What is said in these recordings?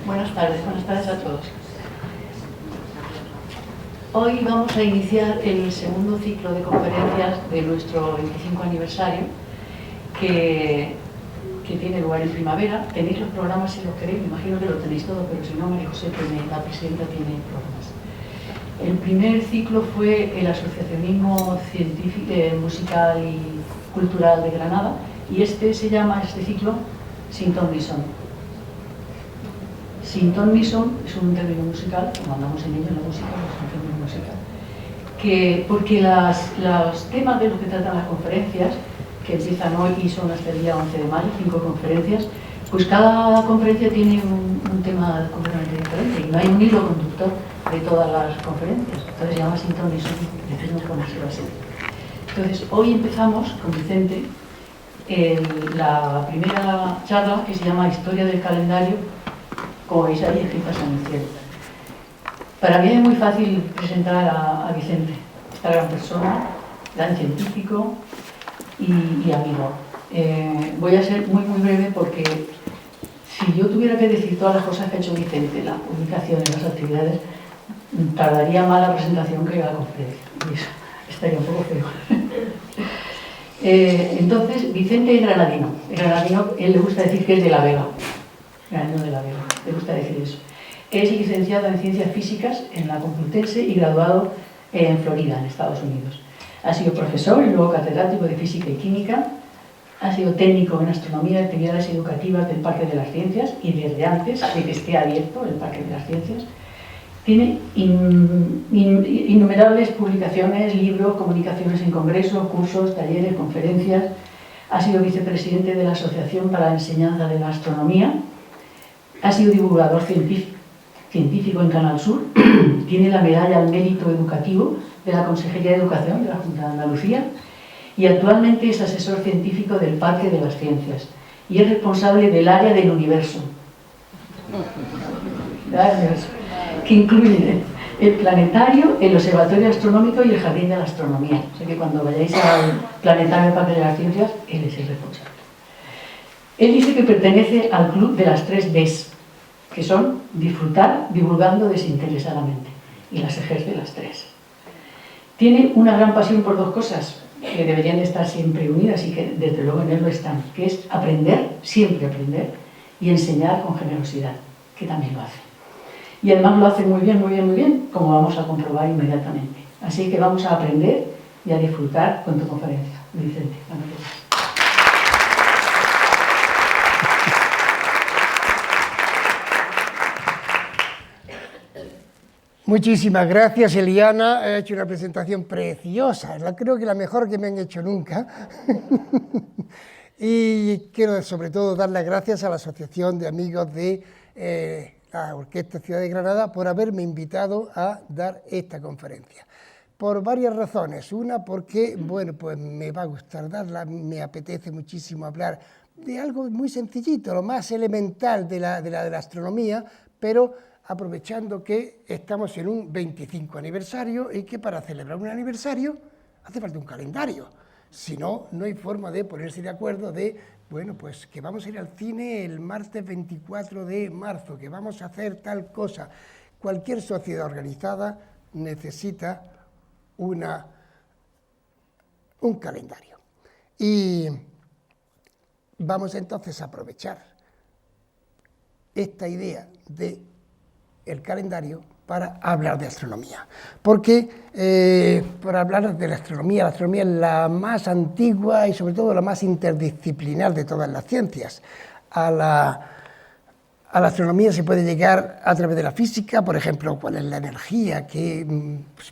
Buenas tardes a todos. Hoy vamos a iniciar el segundo ciclo de conferencias de nuestro 25 aniversario, que tiene lugar en primavera. Tenéis los programas si los queréis, me imagino que lo tenéis todo, pero si no, María José, la presidenta, tiene programas. El primer ciclo fue el Asociacionismo Científico, Musical y Cultural de Granada, y este ciclo, Sin ton ni son. Sin ton ni son es un término musical, como andamos en ello en la música, es un término musical, porque los temas de los que tratan las conferencias, que empiezan hoy y son hasta el día 11 de mayo, 5 conferencias, pues cada conferencia tiene un tema completamente diferente y no hay un hilo conductor de todas las conferencias. Entonces se llama Sin ton ni son, decidimos ponérselo así. Entonces hoy empezamos con Vicente la primera charla, que se llama Historia del calendario, como veis ahí escritas en el cielo. Para mí es muy fácil presentar a Vicente, esta gran persona, gran científico y amigo. Voy a ser muy breve porque si yo tuviera que decir todas las cosas que ha hecho Vicente, las publicaciones, las actividades, tardaría más la presentación que la conferencia, y eso estaría un poco feo. Entonces, Vicente es granadino, él le gusta decir que es de La Vega, granadino de La Vega, le gusta decir eso. Es licenciado en Ciencias Físicas en la Complutense y graduado en Florida, en Estados Unidos. Ha sido profesor y luego catedrático de Física y Química, ha sido técnico en Astronomía y Actividades Educativas del Parque de las Ciencias y desde antes de que esté abierto el Parque de las Ciencias. Tiene innumerables publicaciones, libros, comunicaciones en congresos, cursos, talleres, conferencias. Ha sido vicepresidente de la Asociación para la Enseñanza de la Astronomía. Ha sido divulgador científico en Canal Sur. Tiene la medalla al mérito educativo de la Consejería de Educación de la Junta de Andalucía. Y actualmente es asesor científico del Parque de las Ciencias. Y es responsable del área del universo. Que incluye el planetario, el observatorio astronómico y el jardín de la astronomía. O sea que cuando vayáis al planetario del Parque de las Ciencias, él es el responsable. Él dice que pertenece al club de las 3 Ds, que son disfrutar, divulgando desinteresadamente, y las ejerce las 3. Tiene una gran pasión por 2 cosas que deberían de estar siempre unidas y que desde luego en él lo están, que es aprender, siempre aprender, y enseñar con generosidad, que también lo hace. Y además lo hace muy bien, como vamos a comprobar inmediatamente. Así que vamos a aprender y a disfrutar con tu conferencia. Vicente, Muchísimas gracias, Eliana. Ha hecho una presentación preciosa. Creo que la mejor que me han hecho nunca. Y quiero sobre todo dar las gracias a la Asociación de Amigos de la Orquesta Ciudad de Granada por haberme invitado a dar esta conferencia. Por varias razones. Una, porque, bueno, pues me va a gustar darla, me apetece muchísimo hablar de algo muy sencillito, lo más elemental de la astronomía, pero aprovechando que estamos en un 25 aniversario y que para celebrar un aniversario hace falta un calendario. Si no, no hay forma de ponerse de acuerdo bueno, pues que vamos a ir al cine el martes 24 de marzo, que vamos a hacer tal cosa. Cualquier sociedad organizada necesita un calendario. Y vamos entonces a aprovechar esta idea del calendario para hablar de astronomía. Porque para hablar de la astronomía es la más antigua y sobre todo la más interdisciplinar de todas las ciencias. A la astronomía se puede llegar a través de la física, por ejemplo, cuál es la energía que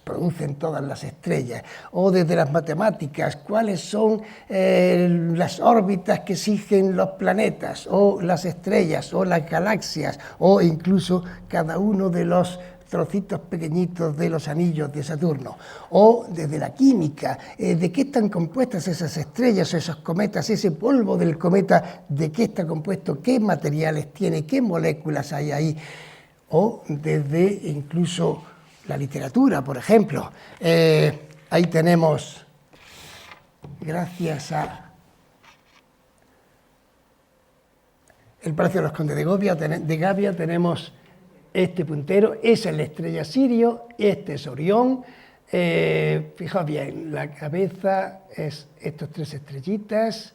producen todas las estrellas, o desde las matemáticas, cuáles son las órbitas que siguen los planetas, o las estrellas, o las galaxias, o incluso cada uno de los trocitos pequeñitos de los anillos de Saturno, o desde la química, de qué están compuestas esas estrellas o esos cometas, ese polvo del cometa, de qué está compuesto, qué materiales tiene, qué moléculas hay ahí, o desde incluso la literatura, por ejemplo. Ahí tenemos, gracias a el Palacio de los Condes de Gavia tenemos este puntero, esa es la estrella Sirio, este es Orión. Fijaos bien, la cabeza es estos 3 estrellitas,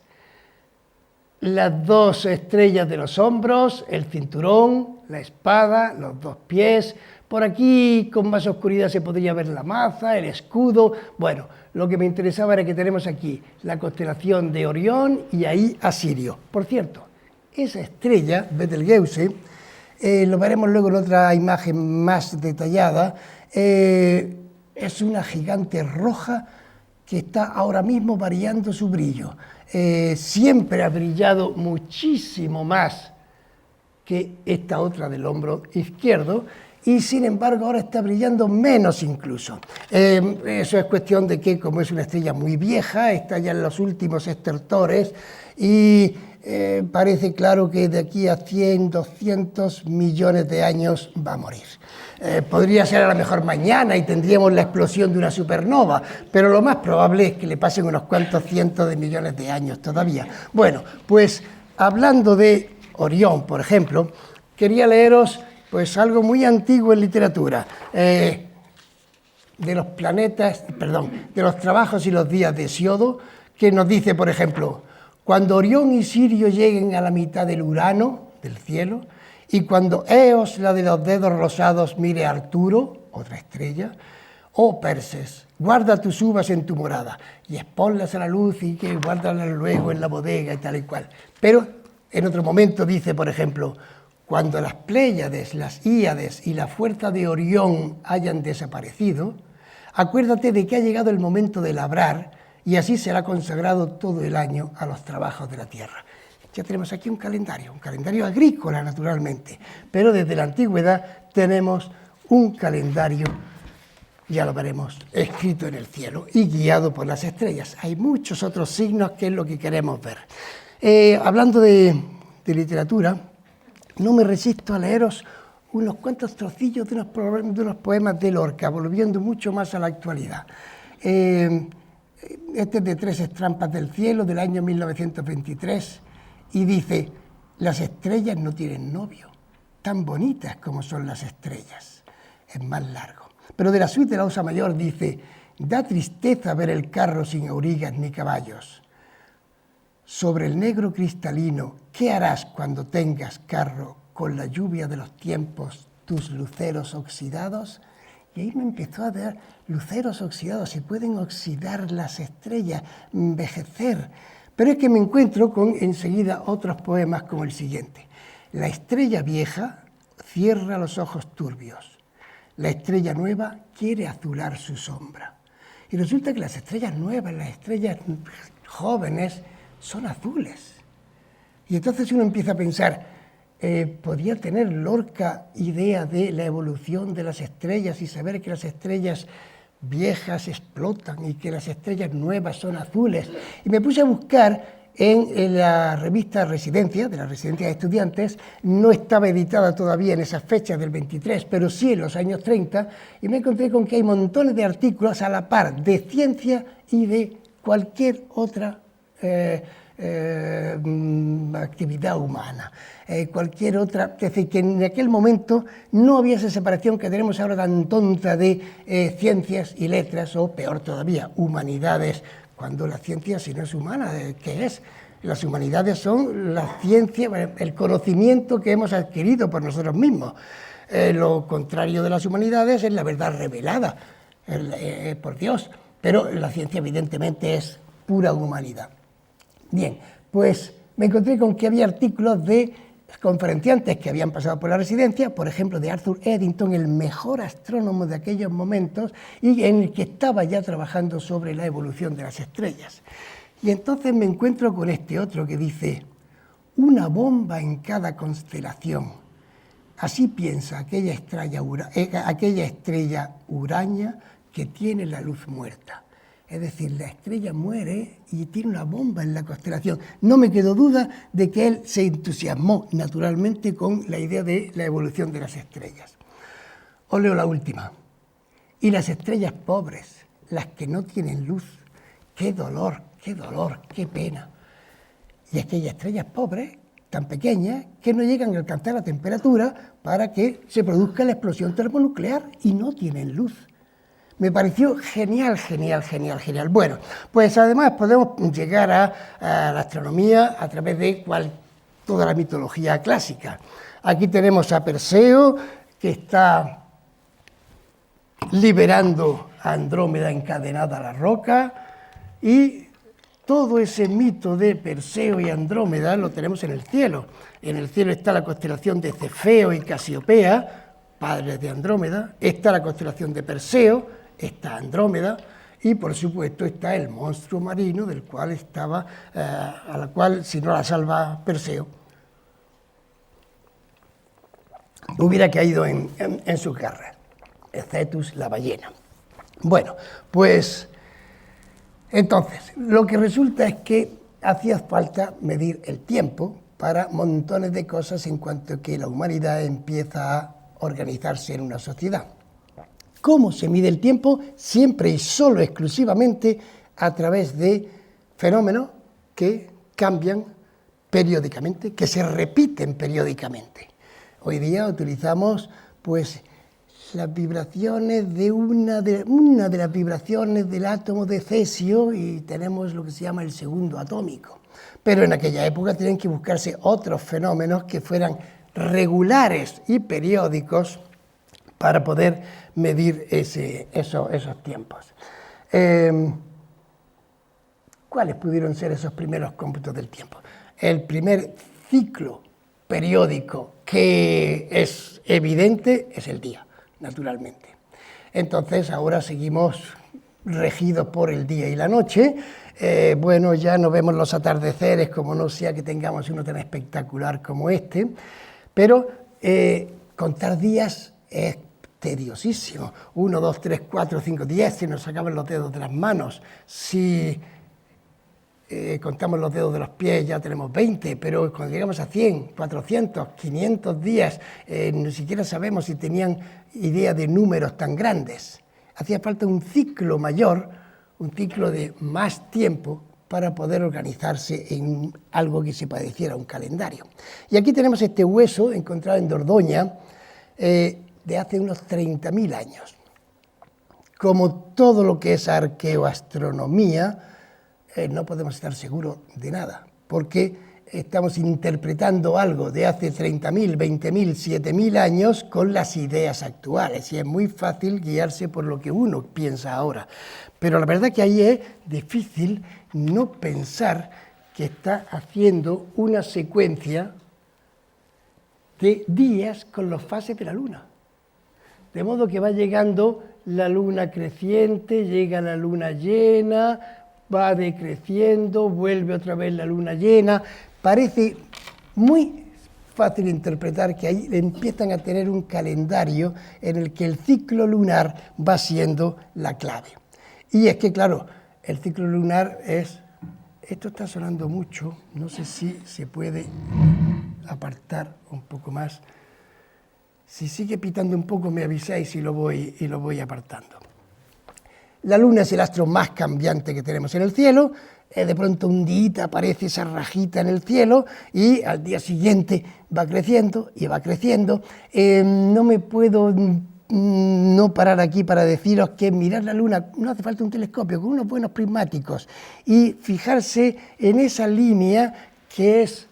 las 2 estrellas de los hombros, el cinturón, la espada, los 2 pies. Por aquí con más oscuridad se podría ver la maza, el escudo. Bueno, lo que me interesaba era que tenemos aquí la constelación de Orión y ahí a Sirio. Por cierto, esa estrella, Betelgeuse, lo veremos luego en otra imagen más detallada, es una gigante roja que está ahora mismo variando su brillo. Siempre ha brillado muchísimo más que esta otra del hombro izquierdo, y sin embargo ahora está brillando menos incluso. Eso es cuestión de que, como es una estrella muy vieja, está ya en los últimos estertores y parece claro que de aquí a 100, 200 millones de años va a morir. Podría ser a lo mejor mañana y tendríamos la explosión de una supernova, pero lo más probable es que le pasen unos cuantos cientos de millones de años todavía. Bueno, pues hablando de Orión, por ejemplo, quería leeros pues algo muy antiguo en literatura, de los planetas, de los trabajos y los días de Hesiodo, que nos dice, por ejemplo, cuando Orión y Sirio lleguen a la mitad del Urano, del cielo, y cuando Eos, la de los dedos rosados, mire a Arturo, otra estrella, oh Perses, guarda tus uvas en tu morada y exponlas a la luz y que guárdalas luego en la bodega y tal y cual. Pero en otro momento dice, por ejemplo, cuando las Pléyades, las Híades y la fuerza de Orión hayan desaparecido, acuérdate de que ha llegado el momento de labrar y así será consagrado todo el año a los trabajos de la tierra. Ya tenemos aquí un calendario agrícola naturalmente, pero desde la antigüedad tenemos un calendario, ya lo veremos, escrito en el cielo y guiado por las estrellas. Hay muchos otros signos que es lo que queremos ver. Hablando de literatura, no me resisto a leeros unos cuantos trocillos de unos poemas de Lorca, volviendo mucho más a la actualidad. Este es de 3 estrampas del cielo, del año 1923, y dice, las estrellas no tienen novio, tan bonitas como son las estrellas. Es más largo. Pero de la suite de la Osa Mayor dice, da tristeza ver el carro sin aurigas ni caballos. Sobre el negro cristalino, ¿qué harás cuando tengas carro con la lluvia de los tiempos, tus luceros oxidados? Y ahí me empezó a dar luceros oxidados, se pueden oxidar las estrellas, envejecer. Pero es que me encuentro con enseguida otros poemas como el siguiente. La estrella vieja cierra los ojos turbios. La estrella nueva quiere azular su sombra. Y resulta que las estrellas nuevas, las estrellas jóvenes, son azules. Y entonces uno empieza a pensar, ¿podría tener Lorca idea de la evolución de las estrellas y saber que las estrellas viejas explotan y que las estrellas nuevas son azules? Y me puse a buscar en la revista Residencia, de la Residencia de Estudiantes, no estaba editada todavía en esas fechas del 23, pero sí en los años 30, y me encontré con que hay montones de artículos a la par de ciencia y de cualquier otra actividad humana, cualquier otra, es decir, que en aquel momento no había esa separación que tenemos ahora tan tonta de ciencias y letras, o peor todavía, humanidades, cuando la ciencia, si no es humana, ¿qué es? Las humanidades son la ciencia, el conocimiento que hemos adquirido por nosotros mismos. Lo contrario de las humanidades es la verdad revelada por Dios, pero la ciencia evidentemente es pura humanidad. Bien, pues me encontré con que había artículos de conferenciantes que habían pasado por la residencia, por ejemplo de Arthur Eddington, el mejor astrónomo de aquellos momentos, y en el que estaba ya trabajando sobre la evolución de las estrellas. Y entonces me encuentro con este otro que dice, una bomba en cada constelación. Así piensa aquella estrella huraña que tiene la luz muerta. Es decir, la estrella muere y tiene una bomba en la constelación. No me quedó duda de que él se entusiasmó naturalmente con la idea de la evolución de las estrellas. Os leo la última. Y las estrellas pobres, las que no tienen luz, qué dolor, qué pena. Y aquellas estrellas pobres tan pequeñas que no llegan a alcanzar la temperatura para que se produzca la explosión termonuclear y no tienen luz. Me pareció genial, genial, genial, genial. Bueno, pues además podemos llegar a la astronomía a través de toda la mitología clásica. Aquí tenemos a Perseo, que está liberando a Andrómeda encadenada a la roca, y todo ese mito de Perseo y Andrómeda lo tenemos en el cielo. En el cielo está la constelación de Cefeo y Casiopea, padres de Andrómeda, está la constelación de Perseo, está Andrómeda, y por supuesto está el monstruo marino del cual estaba, a la cual, si no la salva Perseo, hubiera caído en sus garras, Cetus, la ballena. Bueno, pues entonces, lo que resulta es que hacía falta medir el tiempo para montones de cosas en cuanto que la humanidad empieza a organizarse en una sociedad. ¿Cómo se mide el tiempo? Siempre y solo exclusivamente a través de fenómenos que cambian periódicamente, que se repiten periódicamente. Hoy día utilizamos pues las vibraciones de una de las vibraciones del átomo de cesio y tenemos lo que se llama el segundo atómico. Pero en aquella época tenían que buscarse otros fenómenos que fueran regulares y periódicos para poder medir esos tiempos. ¿Cuáles pudieron ser esos primeros cómputos del tiempo? El primer ciclo periódico que es evidente es el día, naturalmente. Entonces ahora seguimos regidos por el día y la noche. Bueno, ya no vemos los atardeceres, como no sea que tengamos uno tan espectacular como este, pero contar días es tediosísimo. 1, 2, 3, 4, 5, 10, se nos sacaban los dedos de las manos. Si contamos los dedos de los pies ya tenemos 20, pero cuando llegamos a 100, 400, 500 días, ni siquiera sabemos si tenían idea de números tan grandes. Hacía falta un ciclo mayor, un ciclo de más tiempo para poder organizarse en algo que se pareciera a un calendario. Y aquí tenemos este hueso encontrado en Dordoña de hace unos 30.000 años. Como todo lo que es arqueoastronomía, no podemos estar seguros de nada, porque estamos interpretando algo de hace 30.000, 20.000, 7.000 años con las ideas actuales, y es muy fácil guiarse por lo que uno piensa ahora. Pero la verdad que ahí es difícil no pensar que está haciendo una secuencia de días con las fases de la luna. De modo que va llegando la luna creciente, llega la luna llena, va decreciendo, vuelve otra vez la luna llena. Parece muy fácil interpretar que ahí empiezan a tener un calendario en el que el ciclo lunar va siendo la clave. Y es que, claro, el ciclo lunar es... Esto está sonando mucho, no sé si se puede apartar un poco más. Si sigue pitando un poco me avisáis y lo voy apartando. La luna es el astro más cambiante que tenemos en el cielo. De pronto un día aparece esa rajita en el cielo y al día siguiente va creciendo y va creciendo. No me puedo no parar aquí para deciros que mirar la luna no hace falta un telescopio, con unos buenos prismáticos y fijarse en esa línea que es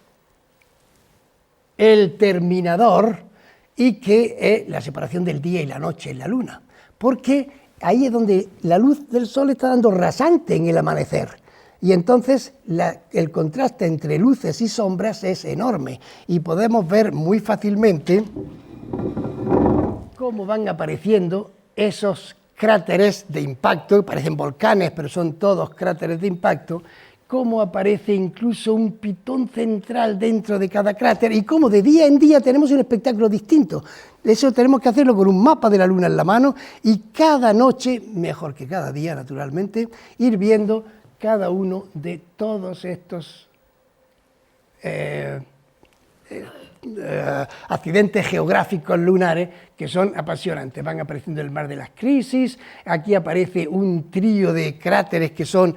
el terminador y que es la separación del día y la noche en la luna, porque ahí es donde la luz del sol está dando rasante en el amanecer. Y entonces el contraste entre luces y sombras es enorme y podemos ver muy fácilmente cómo van apareciendo esos cráteres de impacto, parecen volcanes, pero son todos cráteres de impacto, cómo aparece incluso un pitón central dentro de cada cráter y cómo de día en día tenemos un espectáculo distinto. Eso tenemos que hacerlo con un mapa de la luna en la mano y cada noche, mejor que cada día naturalmente, ir viendo cada uno de todos estos accidentes geográficos lunares que son apasionantes. Van apareciendo el mar de las crisis, aquí aparece un trío de cráteres que son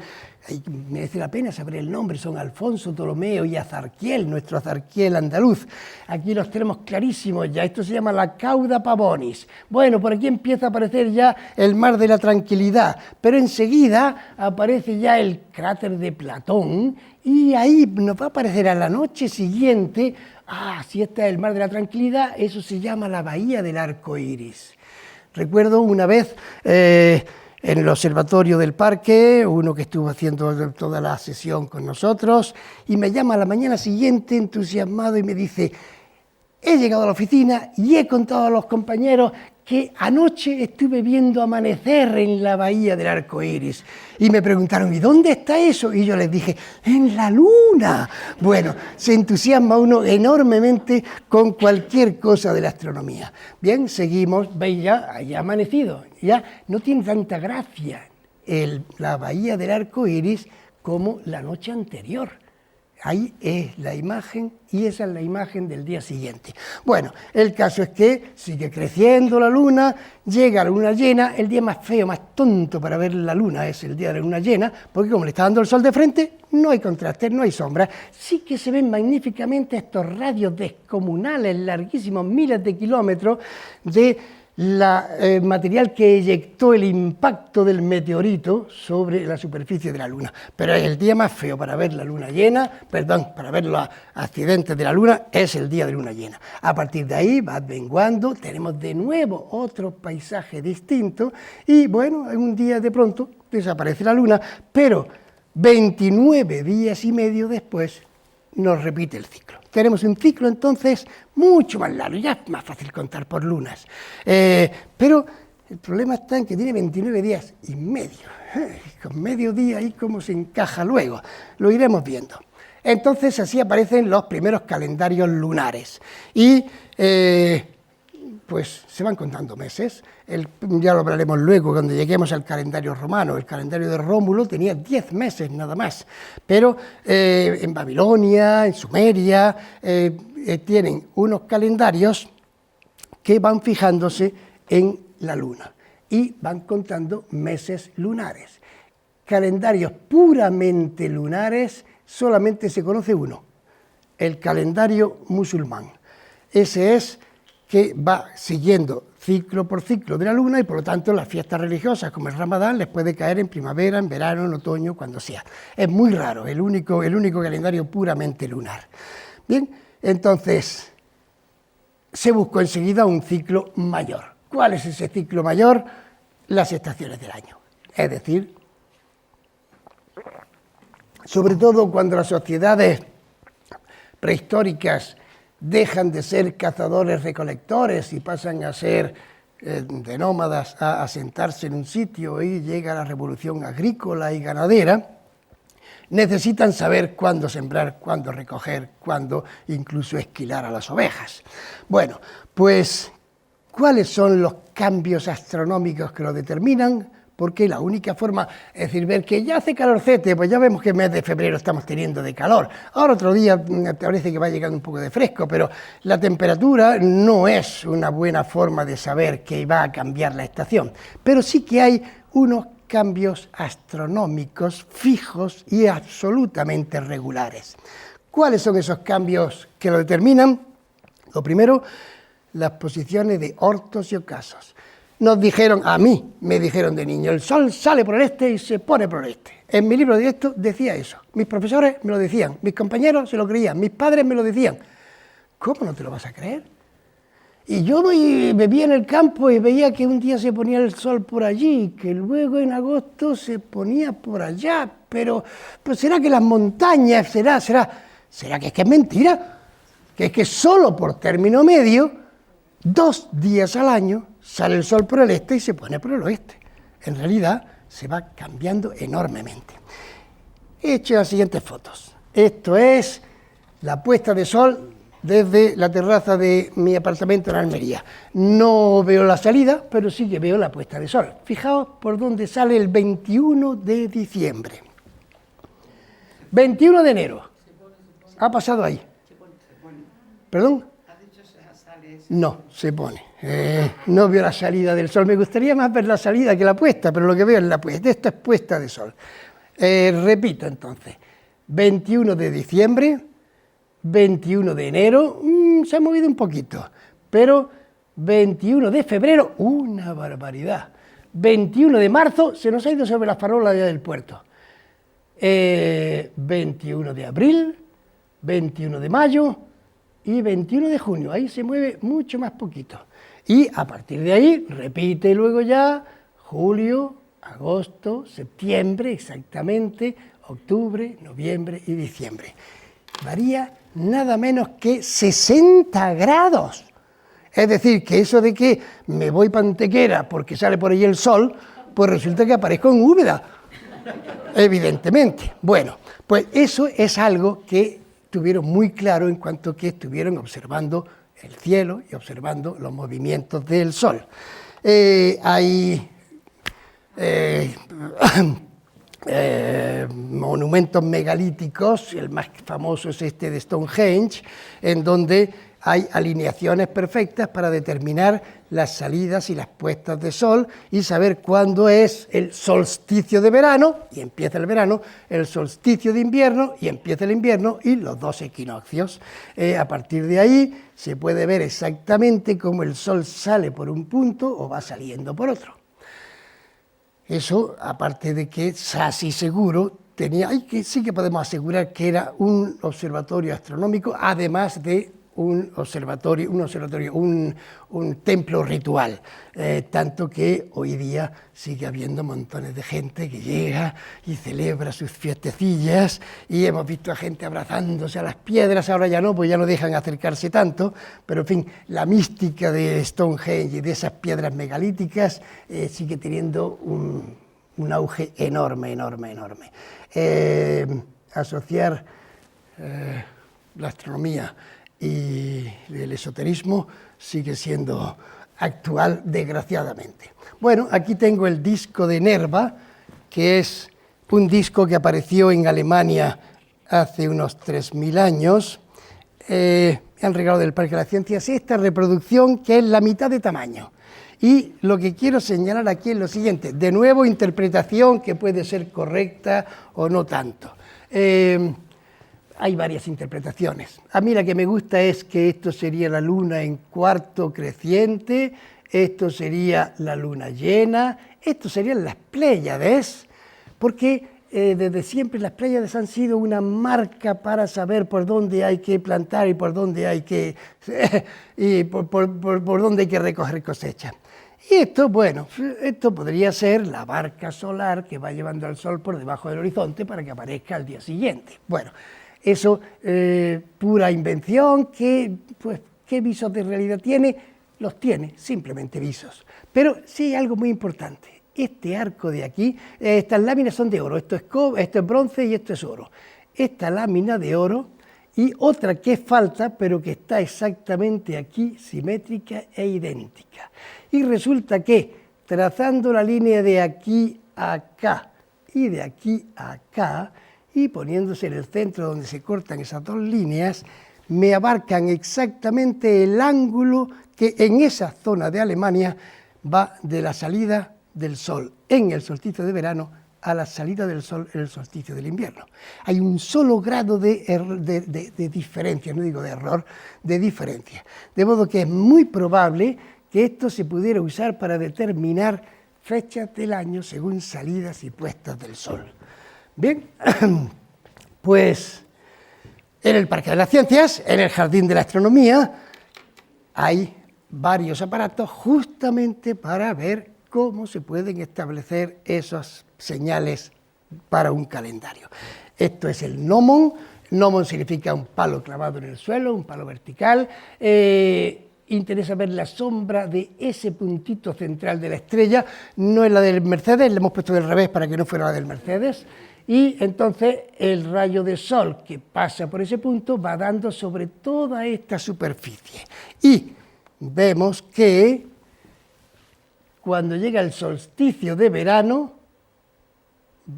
merece la pena saber el nombre, son Alfonso, Ptolomeo y Azarquiel, nuestro Azarquiel andaluz. Aquí los tenemos clarísimos ya, esto se llama la Cauda Pavonis. Bueno, por aquí empieza a aparecer ya el mar de la tranquilidad, pero enseguida aparece ya el cráter de Platón y ahí nos va a aparecer a la noche siguiente, si este es el mar de la tranquilidad, eso se llama la bahía del arco iris. Recuerdo una vez en el observatorio del parque, uno que estuvo haciendo toda la sesión con nosotros, y me llama a la mañana siguiente entusiasmado y me dice: he llegado a la oficina y he contado a los compañeros que anoche estuve viendo amanecer en la bahía del arco iris. Y me preguntaron: ¿y dónde está eso? Y yo les dije: ¡en la luna! Bueno, se entusiasma uno enormemente con cualquier cosa de la astronomía. Bien, seguimos, veis ya, haya amanecido. Ya no tiene tanta gracia la bahía del arco iris como la noche anterior. Ahí es la imagen y esa es la imagen del día siguiente. Bueno, el caso es que sigue creciendo la luna, llega la luna llena, el día más feo, más tonto para ver la luna es el día de la luna llena, porque como le está dando el sol de frente, no hay contraste, no hay sombra. Sí que se ven magníficamente estos radios descomunales, larguísimos, miles de kilómetros de material que eyectó el impacto del meteorito sobre la superficie de la Luna. Pero es el día más feo para ver la luna llena, para ver los accidentes de la Luna, es el día de luna llena. A partir de ahí va menguando, tenemos de nuevo otro paisaje distinto y bueno, un día de pronto desaparece la Luna, pero 29 días y medio después nos repite el ciclo. Tenemos un ciclo entonces mucho más largo, ya es más fácil contar por lunas. Pero el problema está en que tiene 29 días y medio. Con medio día ahí cómo se encaja luego, lo iremos viendo. Entonces así aparecen los primeros calendarios lunares y pues se van contando meses. Ya lo hablaremos luego cuando lleguemos al calendario romano. El calendario de Rómulo tenía 10 meses nada más, pero en Babilonia, en Sumeria, tienen unos calendarios que van fijándose en la luna y van contando meses lunares. Calendarios puramente lunares solamente se conoce uno, el calendario musulmán. Ese es que va siguiendo ciclo por ciclo de la luna y por lo tanto las fiestas religiosas como el Ramadán les puede caer en primavera, en verano, en otoño, cuando sea. Es muy raro, el único calendario puramente lunar. Bien, entonces se buscó enseguida un ciclo mayor. ¿Cuál es ese ciclo mayor? Las estaciones del año. Es decir, sobre todo cuando las sociedades prehistóricas dejan de ser cazadores-recolectores y pasan a ser de nómadas a asentarse en un sitio y llega la revolución agrícola y ganadera, necesitan saber cuándo sembrar, cuándo recoger, cuándo incluso esquilar a las ovejas. Bueno, pues, ¿cuáles son los cambios astronómicos que lo determinan? Porque la única forma, es decir, ver que ya hace calorcete, pues ya vemos que el mes de febrero estamos teniendo de calor. Ahora otro día parece que va llegando un poco de fresco, pero la temperatura no es una buena forma de saber que va a cambiar la estación. Pero sí que hay unos cambios astronómicos fijos y absolutamente regulares. ¿Cuáles son esos cambios que lo determinan? Lo primero, las posiciones de Ortos y ocasos. Nos dijeron, a mí me dijeron de niño, el sol sale por el este y se pone por el este. En mi libro de directo decía eso. Mis profesores me lo decían, mis compañeros se lo creían, mis padres me lo decían. ¿Cómo no te lo vas a creer? Y yo me vi en el campo y veía que un día se ponía el sol por allí, que luego en agosto se ponía por allá, pero pues será que las montañas, será que es mentira, que es que solo por término medio, 2 días al año, sale el sol por el este y se pone por el oeste. En realidad se va cambiando enormemente. He hecho las siguientes fotos. Esto es la puesta de sol desde la terraza de mi apartamento en Almería. No veo la salida, pero sí que veo la puesta de sol. Fijaos por dónde sale el 21 de diciembre. 21 de enero. Ha pasado ahí. ¿Perdón? No, se pone. No veo la salida del sol. Me gustaría más ver la salida que la puesta, pero lo que veo es la puesta. Esto es puesta de sol. Repito entonces, 21 de diciembre, 21 de enero, se ha movido un poquito, pero 21 de febrero, una barbaridad. 21 de marzo, se nos ha ido sobre las farolas ya del puerto. 21 de abril, 21 de mayo y 21 de junio, ahí se mueve mucho más poquito. Y a partir de ahí, repite luego ya, julio, agosto, septiembre, exactamente, octubre, noviembre y diciembre. Varía nada menos que 60 grados. Es decir, que eso de que me voy para Antequera porque sale por ahí el sol, pues resulta que aparezco en Úbeda, evidentemente. Bueno, pues eso es algo que tuvieron muy claro en cuanto que estuvieron observando el cielo y observando los movimientos del sol. Hay monumentos megalíticos, el más famoso es este de Stonehenge, en donde hay alineaciones perfectas para determinar las salidas y las puestas de sol y saber cuándo es el solsticio de verano, y empieza el verano, el solsticio de invierno, y empieza el invierno, y los dos equinoccios. A partir de ahí se puede ver exactamente cómo el sol sale por un punto o va saliendo por otro. Eso, aparte de que casi seguro tenía, sí que podemos asegurar que era un observatorio astronómico, además de un templo ritual, tanto que hoy día sigue habiendo montones de gente que llega y celebra sus fiestecillas, y hemos visto a gente abrazándose a las piedras, ahora ya no, pues ya no dejan acercarse tanto, pero en fin, la mística de Stonehenge y de esas piedras megalíticas sigue teniendo un auge enorme. Asociar la astronomía y el esoterismo sigue siendo actual, desgraciadamente. Bueno, aquí tengo el disco de Nerva, que es un disco que apareció en Alemania hace unos 3000 años. Me han regalado del Parque de las Ciencias esta reproducción, que es la mitad de tamaño. Y lo que quiero señalar aquí es lo siguiente, de nuevo interpretación que puede ser correcta o no tanto. Hay varias interpretaciones. A mí la que me gusta es que esto sería la luna en cuarto creciente, esto sería la luna llena, esto serían las Pléyades, porque desde siempre las Pléyades han sido una marca para saber por dónde hay que plantar y por dónde hay que, por dónde hay que recoger cosecha. Y esto, bueno, esto podría ser la barca solar que va llevando al sol por debajo del horizonte para que aparezca al día siguiente. Bueno, eso, pura invención, pues, ¿qué visos de realidad tiene? Los tiene, simplemente visos. Pero sí hay algo muy importante. Este arco de aquí, estas láminas son de oro, esto es bronce y esto es oro. Esta lámina de oro y otra que falta, pero que está exactamente aquí, simétrica e idéntica. Y resulta que, trazando la línea de aquí a acá y de aquí a acá, y poniéndose en el centro donde se cortan esas dos líneas, me abarcan exactamente el ángulo que en esa zona de Alemania va de la salida del sol en el solsticio de verano a la salida del sol en el solsticio del invierno. Hay un solo grado de diferencia, no digo de error, de diferencia. De modo que es muy probable que esto se pudiera usar para determinar fechas del año según salidas y puestas del sol. Bien, pues en el Parque de las Ciencias, en el Jardín de la Astronomía, hay varios aparatos justamente para ver cómo se pueden establecer esas señales para un calendario. Esto es el gnomon. Gnomon significa un palo clavado en el suelo, un palo vertical. Interesa ver la sombra de ese puntito central de la estrella, no es la del Mercedes, la hemos puesto del revés para que no fuera la del Mercedes, y entonces el rayo de sol que pasa por ese punto va dando sobre toda esta superficie. Y vemos que cuando llega el solsticio de verano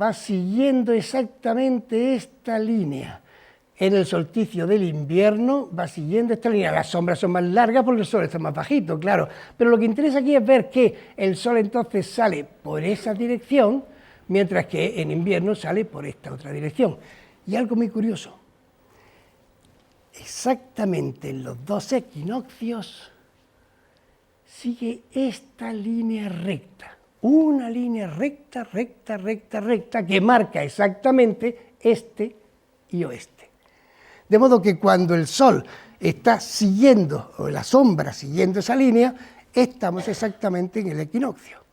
va siguiendo exactamente esta línea. En el solsticio del invierno va siguiendo esta línea. Las sombras son más largas porque el sol está más bajito, claro. Pero lo que interesa aquí es ver que el sol entonces sale por esa dirección, mientras que en invierno sale por esta otra dirección. Y algo muy curioso, exactamente en los dos equinoccios sigue esta línea recta, una línea recta, recta, recta, recta, que marca exactamente este y oeste. De modo que cuando el Sol está siguiendo, o la sombra siguiendo esa línea, estamos exactamente en el equinoccio.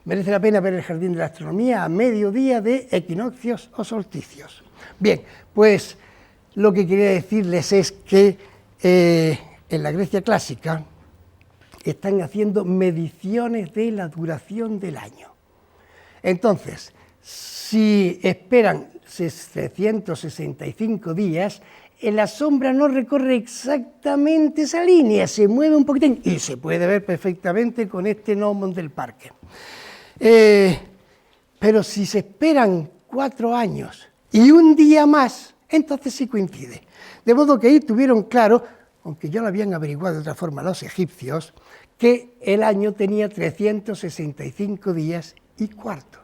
Merece la pena ver el Jardín de la Astronomía a mediodía de equinoccios o solsticios. Bien, pues lo que quería decirles es que en la Grecia clásica están haciendo mediciones de la duración del año. Entonces, si esperan 365 días, la sombra no recorre exactamente esa línea, se mueve un poquitín y se puede ver perfectamente con este gnomon del parque. Pero si se esperan 4 años y un día más, entonces sí coincide. De modo que ahí tuvieron claro, aunque ya lo habían averiguado de otra forma los egipcios, que el año tenía 365 días y cuarto.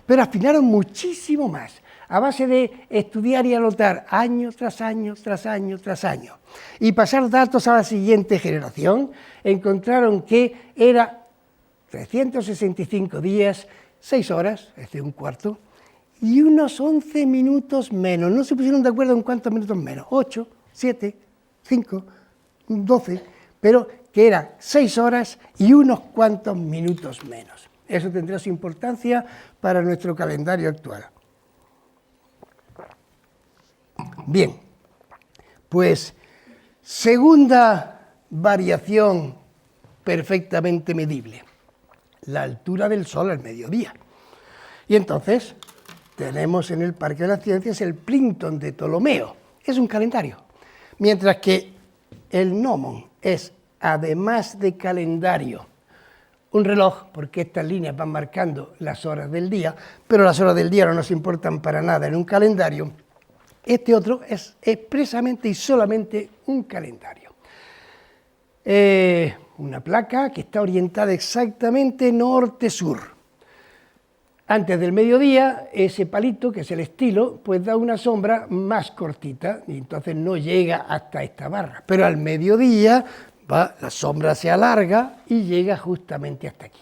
Pero afinaron muchísimo más, a base de estudiar y anotar año tras año, tras año, tras año, y pasar datos a la siguiente generación, encontraron que era 365 días, 6 horas, es decir, un cuarto, y unos 11 minutos menos. No se pusieron de acuerdo en cuántos minutos menos, 8, 7, 5, 12, pero que era 6 horas y unos cuantos minutos menos. Eso tendrá su importancia para nuestro calendario actual. Bien, pues segunda variación perfectamente medible, la altura del Sol al mediodía. Y entonces tenemos en el Parque de las Ciencias el Plinkton de Ptolomeo, es un calendario, mientras que el gnomon es, además de calendario, un reloj, porque estas líneas van marcando las horas del día, pero las horas del día no nos importan para nada en un calendario. Este otro es expresamente y solamente un calendario. Una placa que está orientada exactamente norte-sur. Antes del mediodía, ese palito, que es el estilo, pues da una sombra más cortita, y entonces no llega hasta esta barra. Pero al mediodía la sombra se alarga y llega justamente hasta aquí.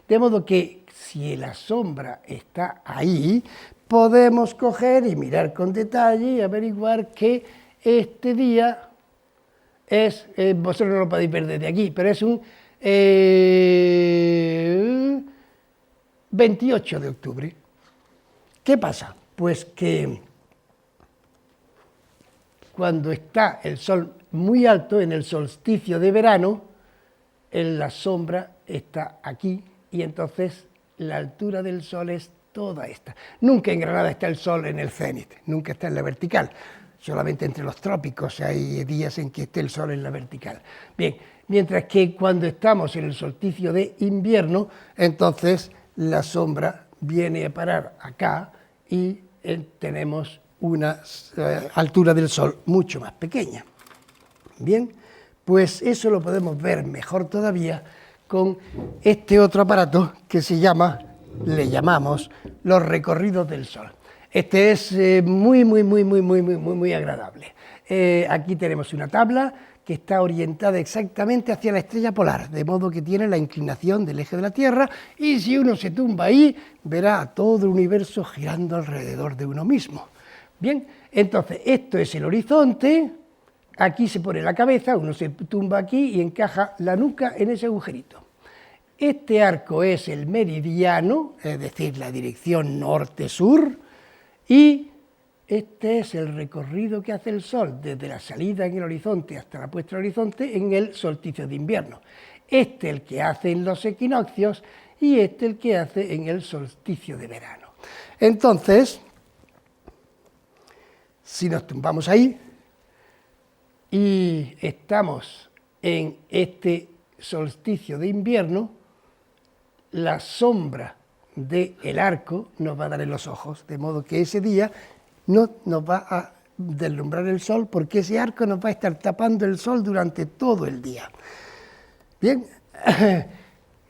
De modo que si la sombra está ahí, podemos coger y mirar con detalle y averiguar que este día es, vosotros no lo podéis ver desde aquí, pero es un 28 de octubre. ¿Qué pasa? Pues que cuando está el Sol muy alto, en el solsticio de verano, la sombra está aquí y entonces la altura del Sol es toda esta. Nunca en Granada está el Sol en el cenit, nunca está en la vertical. Solamente entre los trópicos hay días en que esté el Sol en la vertical. Bien, mientras que cuando estamos en el solsticio de invierno, entonces la sombra viene a parar acá y tenemos una altura del Sol mucho más pequeña. Bien, pues eso lo podemos ver mejor todavía con este otro aparato que le llamamos los recorridos del Sol. Este es muy agradable. Aquí tenemos una tabla que está orientada exactamente hacia la estrella polar, de modo que tiene la inclinación del eje de la Tierra, y si uno se tumba ahí, verá a todo el universo girando alrededor de uno mismo. Bien, entonces esto es el horizonte, aquí se pone la cabeza, uno se tumba aquí y encaja la nuca en ese agujerito. Este arco es el meridiano, es decir, la dirección norte-sur, y este es el recorrido que hace el Sol desde la salida en el horizonte hasta la puesta en el horizonte en el solsticio de invierno. Este el que hace en los equinoccios y este el que hace en el solsticio de verano. Entonces, si nos tumbamos ahí y estamos en este solsticio de invierno, la sombra del arco nos va a dar en los ojos, de modo que ese día no nos va a deslumbrar el Sol, porque ese arco nos va a estar tapando el Sol durante todo el día. Bien,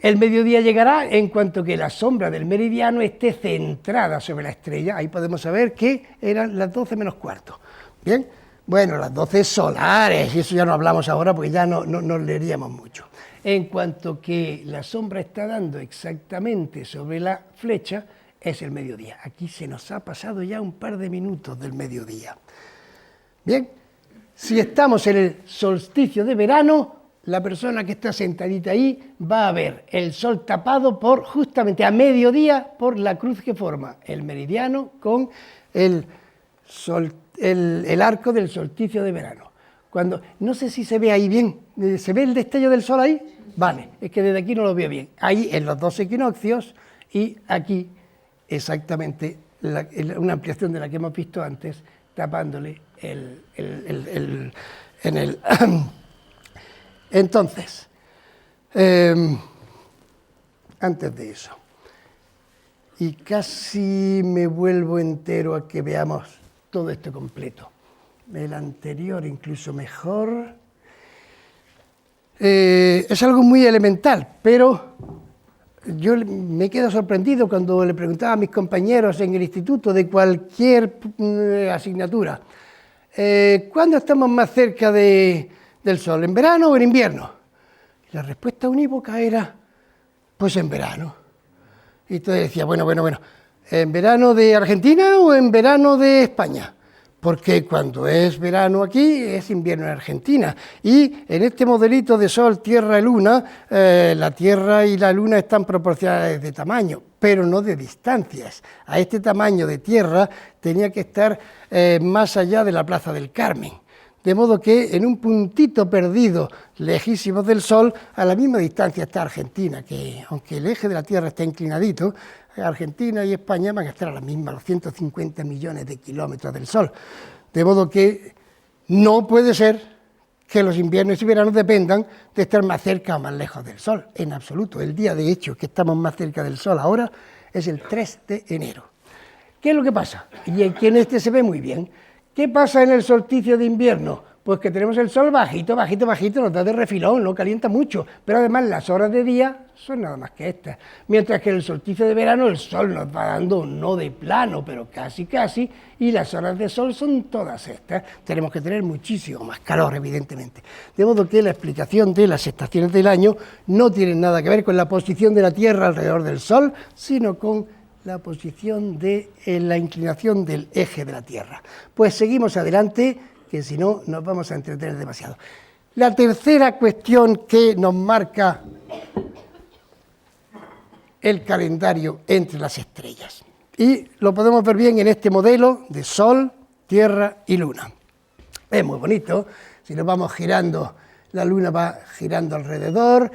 El mediodía llegará en cuanto que la sombra del meridiano esté centrada sobre la estrella. Ahí podemos saber que eran las 12 menos cuarto. Bien, bueno, las 12 solares, y eso ya no hablamos ahora porque ya no leeríamos mucho. En cuanto que la sombra está dando exactamente sobre la flecha, es el mediodía. Aquí se nos ha pasado ya un par de minutos del mediodía. Bien, si estamos en el solsticio de verano, la persona que está sentadita ahí va a ver el sol tapado por, justamente a mediodía, por la cruz que forma el meridiano con el arco del solsticio de verano. Cuando, no sé si se ve ahí bien, ¿se ve el destello del sol ahí? Vale, es que desde aquí no lo veo bien. Ahí en los dos equinoccios y aquí exactamente una ampliación de la que hemos visto antes, tapándole Entonces, antes de eso, y casi me vuelvo entero a que veamos todo esto completo. El anterior incluso mejor. Es algo muy elemental, pero yo me quedo sorprendido cuando le preguntaba a mis compañeros en el instituto de cualquier asignatura, ¿cuándo estamos más cerca del sol, en verano o en invierno? Y la respuesta unívoca era, pues en verano. Y entonces decía, bueno, ¿en verano de Argentina o en verano de España? Porque cuando es verano aquí, es invierno en Argentina. Y en este modelito de Sol, Tierra y Luna, la Tierra y la Luna están proporcionadas de tamaño, pero no de distancias. A este tamaño de Tierra tenía que estar más allá de la Plaza del Carmen. De modo que en un puntito perdido, lejísimos del Sol, a la misma distancia está Argentina, que aunque el eje de la Tierra está inclinadito, Argentina y España van a estar a la misma, los 150 millones de kilómetros del Sol. De modo que no puede ser que los inviernos y veranos dependan de estar más cerca o más lejos del Sol, en absoluto. El día, de hecho, que estamos más cerca del Sol ahora es el 3 de enero. ¿Qué es lo que pasa? Y aquí en este se ve muy bien. ¿Qué pasa en el solsticio de invierno? Pues que tenemos el sol bajito, nos da de refilón, no calienta mucho, pero además las horas de día son nada más que estas. Mientras que en el solsticio de verano el sol nos va dando no de plano, pero casi, y las horas de sol son todas estas. Tenemos que tener muchísimo más calor, evidentemente. De modo que la explicación de las estaciones del año no tiene nada que ver con la posición de la Tierra alrededor del sol, sino con la posición de la inclinación del eje de la Tierra. Pues seguimos adelante, que si no nos vamos a entretener demasiado. La tercera cuestión que nos marca el calendario entre las estrellas. Y lo podemos ver bien en este modelo de Sol, Tierra y Luna. Es muy bonito, si nos vamos girando, la Luna va girando alrededor,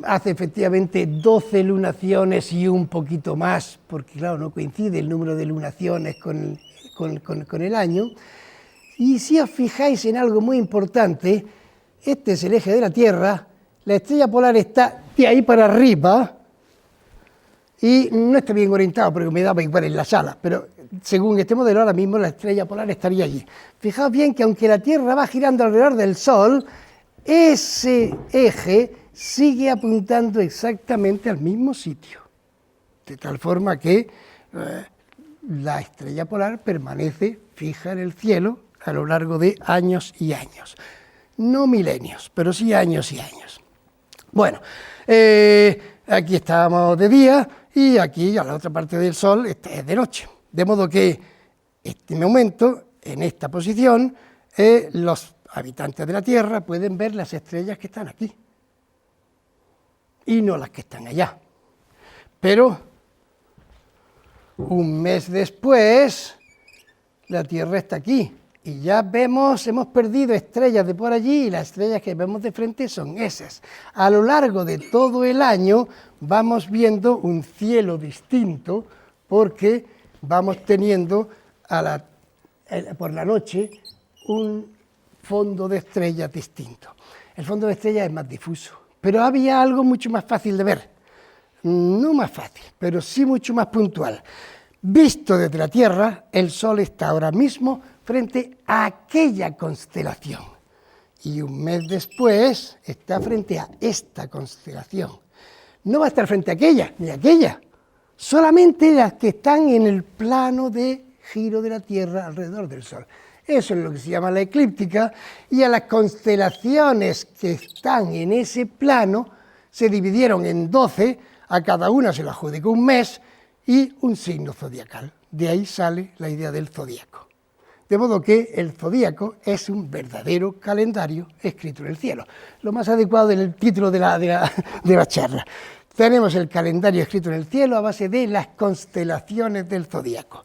hace efectivamente 12 lunaciones y un poquito más, porque claro, no coincide el número de lunaciones con el año. Y si os fijáis en algo muy importante, este es el eje de la Tierra, la estrella polar está de ahí para arriba, y no está bien orientado porque me daba igual en la sala, pero según este modelo ahora mismo la estrella polar estaría allí. Fijaos bien que aunque la Tierra va girando alrededor del Sol, ese eje sigue apuntando exactamente al mismo sitio, de tal forma que la estrella polar permanece fija en el cielo a lo largo de años y años. No milenios, pero sí años y años. Bueno, aquí estábamos de día y aquí a la otra parte del Sol es de noche. De modo que en este momento, en esta posición, los habitantes de la Tierra pueden ver las estrellas que están aquí y no las que están allá. Pero un mes después, la Tierra está aquí y ya hemos perdido estrellas de por allí y las estrellas que vemos de frente son esas. A lo largo de todo el año vamos viendo un cielo distinto porque vamos teniendo por la noche un fondo de estrellas distinto. El fondo de estrellas es más difuso, pero había algo mucho más fácil de ver. No más fácil, pero sí mucho más puntual. Visto desde la Tierra, el Sol está ahora mismo frente a aquella constelación y un mes después está frente a esta constelación. no va a estar frente a aquella, ni a aquella, solamente las que están en el plano de giro de la Tierra alrededor del Sol. Eso es lo que se llama la eclíptica, y a las constelaciones que están en ese plano se dividieron en 12, a cada una se le adjudicó un mes y un signo zodiacal. De ahí sale la idea del zodíaco. De modo que el zodíaco es un verdadero calendario escrito en el cielo. Lo más adecuado en el título de la charla. Tenemos el calendario escrito en el cielo a base de las constelaciones del zodíaco.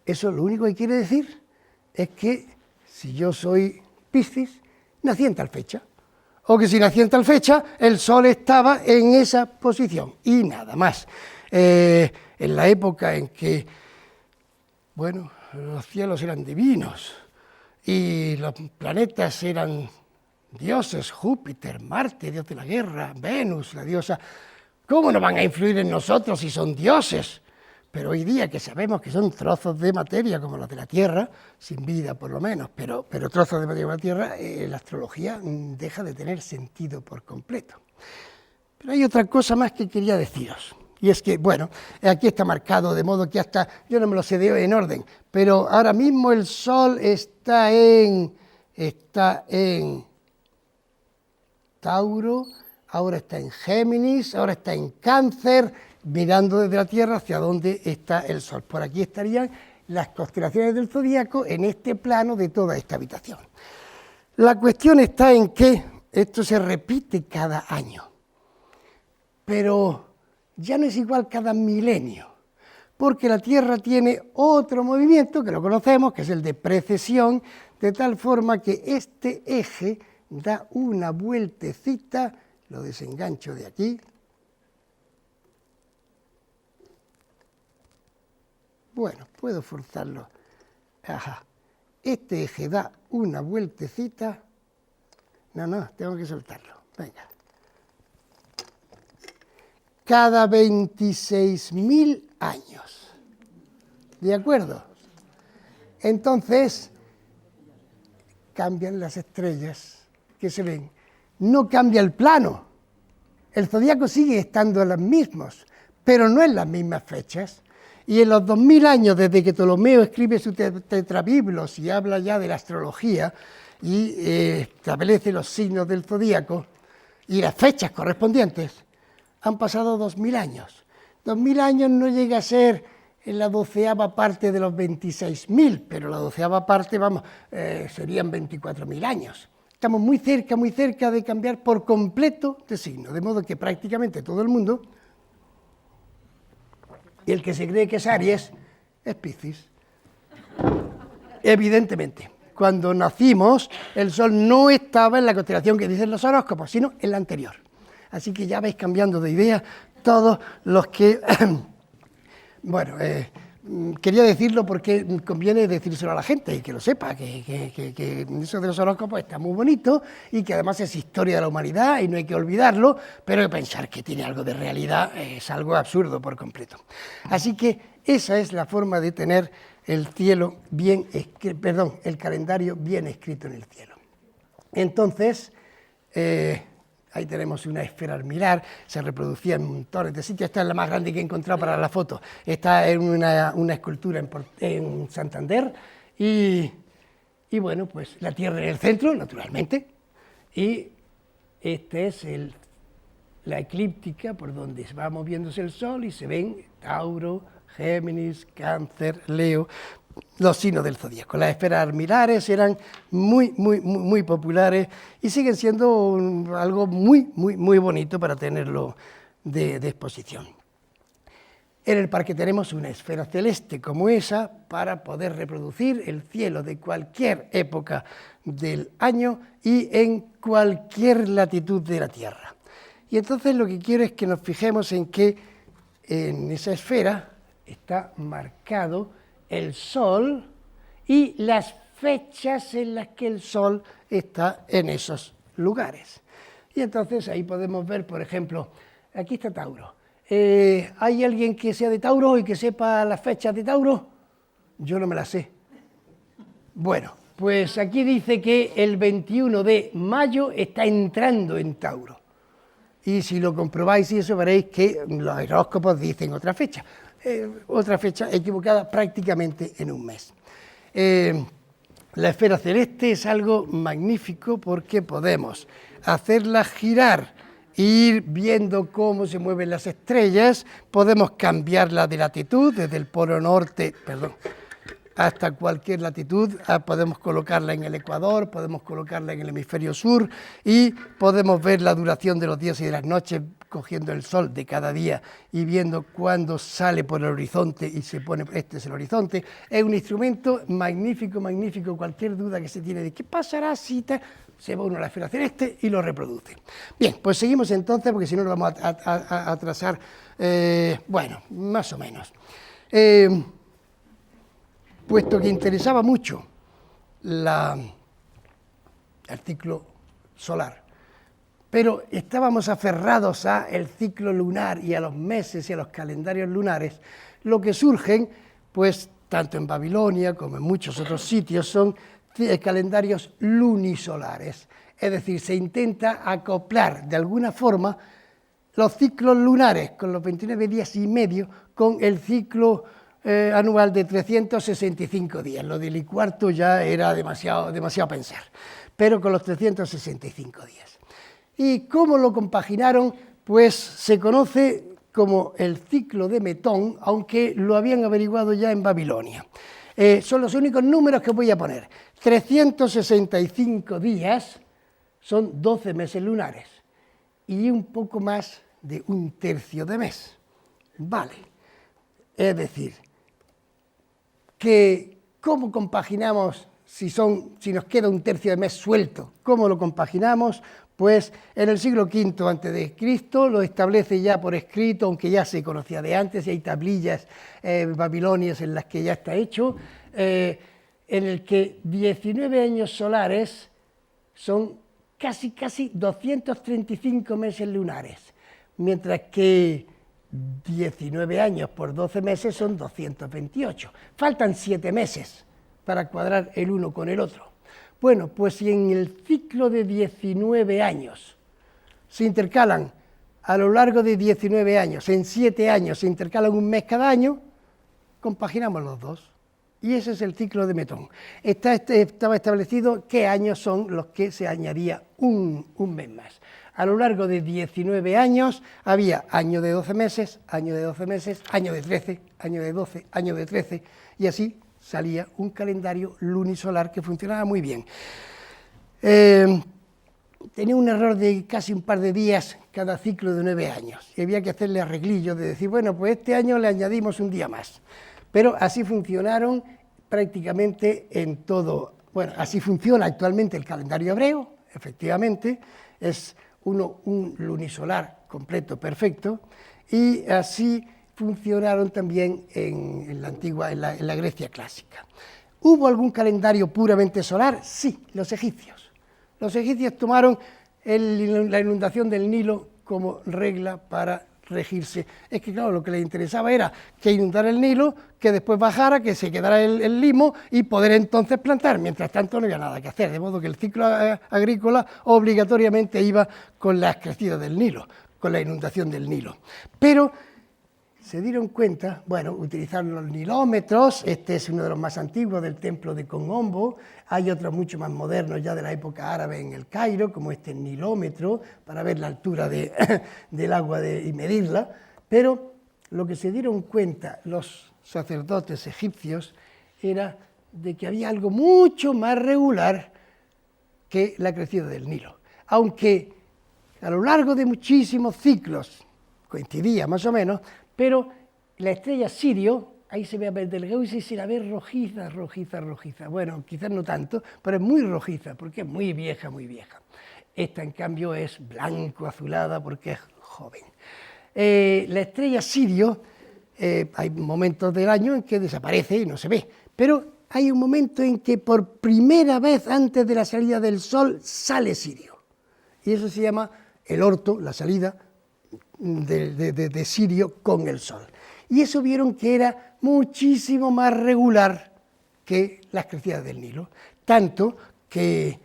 Eso lo único que quiere decir es que si yo soy Piscis, nací en tal fecha. O que si nací en tal fecha, el Sol estaba en esa posición y nada más. En la época en que, bueno, los cielos eran divinos y los planetas eran dioses, Júpiter, Marte, dios de la guerra, Venus, la diosa, ¿cómo no van a influir en nosotros si son dioses? Pero hoy día que sabemos que son trozos de materia como los de la Tierra, sin vida por lo menos, pero trozos de materia como la Tierra, la astrología deja de tener sentido por completo. Pero hay otra cosa más que quería deciros, y es que, bueno, aquí está marcado de modo que hasta, yo no me lo sé en orden, pero ahora mismo el Sol está en Tauro, ahora está en Géminis, ahora está en Cáncer, mirando desde la Tierra hacia dónde está el Sol. Por aquí estarían las constelaciones del zodíaco en este plano de toda esta habitación. La cuestión está en que esto se repite cada año, pero ya no es igual cada milenio, porque la Tierra tiene otro movimiento que lo conocemos, que es el de precesión, de tal forma que este eje da una vueltecita, lo desengancho de aquí. Bueno, puedo forzarlo. Ajá. Este eje da una vueltecita. No, tengo que soltarlo. Venga. Cada 26.000 años. ¿De acuerdo? Entonces, cambian las estrellas que se ven. No cambia el plano. El zodíaco sigue estando en los mismos, pero no en las mismas fechas. Y en los 2000 años desde que Ptolomeo escribe su tetrabiblos y habla ya de la astrología y establece los signos del zodíaco y las fechas correspondientes, han pasado 2000 años. 2000 años no llega a ser en la 12ª parte de los 26.000, pero la 12ª parte, serían 24.000 años. Estamos muy cerca de cambiar por completo de signo, de modo que prácticamente todo el mundo, y el que se cree que es Aries, es Piscis. Evidentemente, cuando nacimos, el Sol no estaba en la constelación que dicen los horóscopos, sino en la anterior. Así que ya vais cambiando de idea todos los que... Bueno, quería decirlo porque conviene decírselo a la gente y que lo sepa, que eso de los horóscopos está muy bonito y que además es historia de la humanidad y no hay que olvidarlo, pero pensar que tiene algo de realidad es algo absurdo por completo. Así que esa es la forma de tener el cielo el calendario bien escrito en el cielo. Entonces, ahí tenemos una esfera almilar, se reproducía en montones de sitios. Esta es la más grande que he encontrado para la foto. Está en una escultura en Santander y bueno, pues la Tierra en el centro, naturalmente, y esta es la eclíptica por donde va moviéndose el Sol y se ven Tauro, Géminis, Cáncer, Leo, los signos del zodíaco. Las esferas almilares eran muy populares y siguen siendo algo muy bonito para tenerlo de exposición. En el parque tenemos una esfera celeste como esa para poder reproducir el cielo de cualquier época del año y en cualquier latitud de la Tierra. Y entonces lo que quiero es que nos fijemos en que en esa esfera está marcado el Sol y las fechas en las que el Sol está en esos lugares. Y entonces ahí podemos ver, por ejemplo, aquí está Tauro. ¿Hay alguien que sea de Tauro y que sepa las fechas de Tauro? Yo no me las sé. Bueno, pues aquí dice que el 21 de mayo está entrando en Tauro. Y si lo comprobáis y eso veréis que los horóscopos dicen otra fecha equivocada prácticamente en un mes. La esfera celeste es algo magnífico porque podemos hacerla girar, ir viendo cómo se mueven las estrellas, podemos cambiarla de latitud desde el polo norte, hasta cualquier latitud, podemos colocarla en el ecuador, podemos colocarla en el hemisferio sur y podemos ver la duración de los días y de las noches cogiendo el sol de cada día y viendo cuándo sale por el horizonte y se pone, este es el horizonte. Es un instrumento magnífico, magnífico, cualquier duda que se tiene de qué pasará si se va uno a la esfera celeste y lo reproduce. Bien, pues seguimos entonces porque si no lo vamos a atrasar, bueno, más o menos. Puesto que interesaba mucho el ciclo solar, pero estábamos aferrados al ciclo lunar y a los meses y a los calendarios lunares, lo que surgen, pues tanto en Babilonia como en muchos otros sitios, son calendarios lunisolares, es decir, se intenta acoplar de alguna forma los ciclos lunares con los 29 días y medio con el ciclo anual de 365 días. Lo del cuarto ya era demasiado pensar, pero con los 365 días. ¿Y cómo lo compaginaron? Pues se conoce como el ciclo de Metón, aunque lo habían averiguado ya en Babilonia. Son los únicos números que voy a poner. 365 días son 12 meses lunares y un poco más de un tercio de mes. Vale. Es decir, que ¿cómo compaginamos si nos queda un tercio de mes suelto? ¿Cómo lo compaginamos? Pues en el siglo V a.C. lo establece ya por escrito, aunque ya se conocía de antes, y hay tablillas babilonias en las que ya está hecho, en el que 19 años solares son casi 235 meses lunares, mientras que 19 años por 12 meses son 228. Faltan 7 meses para cuadrar el uno con el otro. Bueno, pues si en el ciclo de 19 años se intercalan a lo largo de 19 años, en 7 años se intercalan un mes cada año, compaginamos los dos. Y ese es el ciclo de Metón. Estaba establecido qué años son los que se añadía un mes más. A lo largo de 19 años había año de 12 meses, año de 12 meses, año de 13, año de 12, año de 13, y así salía un calendario lunisolar que funcionaba muy bien. Tenía un error de casi un par de días cada ciclo de 9 años, y había que hacerle arreglillos de decir, bueno, pues este año le añadimos un día más. Pero así funcionaron prácticamente en todo. Bueno, así funciona actualmente el calendario hebreo, efectivamente, es un lunisolar completo, perfecto, y así funcionaron también en la Grecia clásica. ¿Hubo algún calendario puramente solar? Sí, los egipcios. Los egipcios tomaron la inundación del Nilo como regla para regirse. Es que claro, lo que les interesaba era que inundara el Nilo, que después bajara, que se quedara el limo y poder entonces plantar. Mientras tanto no había nada que hacer, de modo que el ciclo agrícola obligatoriamente iba con las crecidas del Nilo, con la inundación del Nilo. Pero se dieron cuenta, bueno, utilizaron los nilómetros, este es uno de los más antiguos del templo de Congombo, hay otros mucho más modernos ya de la época árabe en el Cairo, como este nilómetro, para ver la altura del agua y medirla, pero lo que se dieron cuenta los sacerdotes egipcios era de que había algo mucho más regular que la crecida del Nilo, aunque a lo largo de muchísimos ciclos coincidía más o menos, pero la estrella Sirio, ahí se ve a Betelgeuse y se la ve rojiza. Bueno, quizás no tanto, pero es muy rojiza porque es muy vieja. Esta, en cambio, es blanco-azulada porque es joven. La estrella Sirio, hay momentos del año en que desaparece y no se ve, pero hay un momento en que por primera vez antes de la salida del Sol sale Sirio. Y eso se llama el orto, la salida de Sirio con el Sol. Y eso vieron que era muchísimo más regular que las crecidas del Nilo. tanto que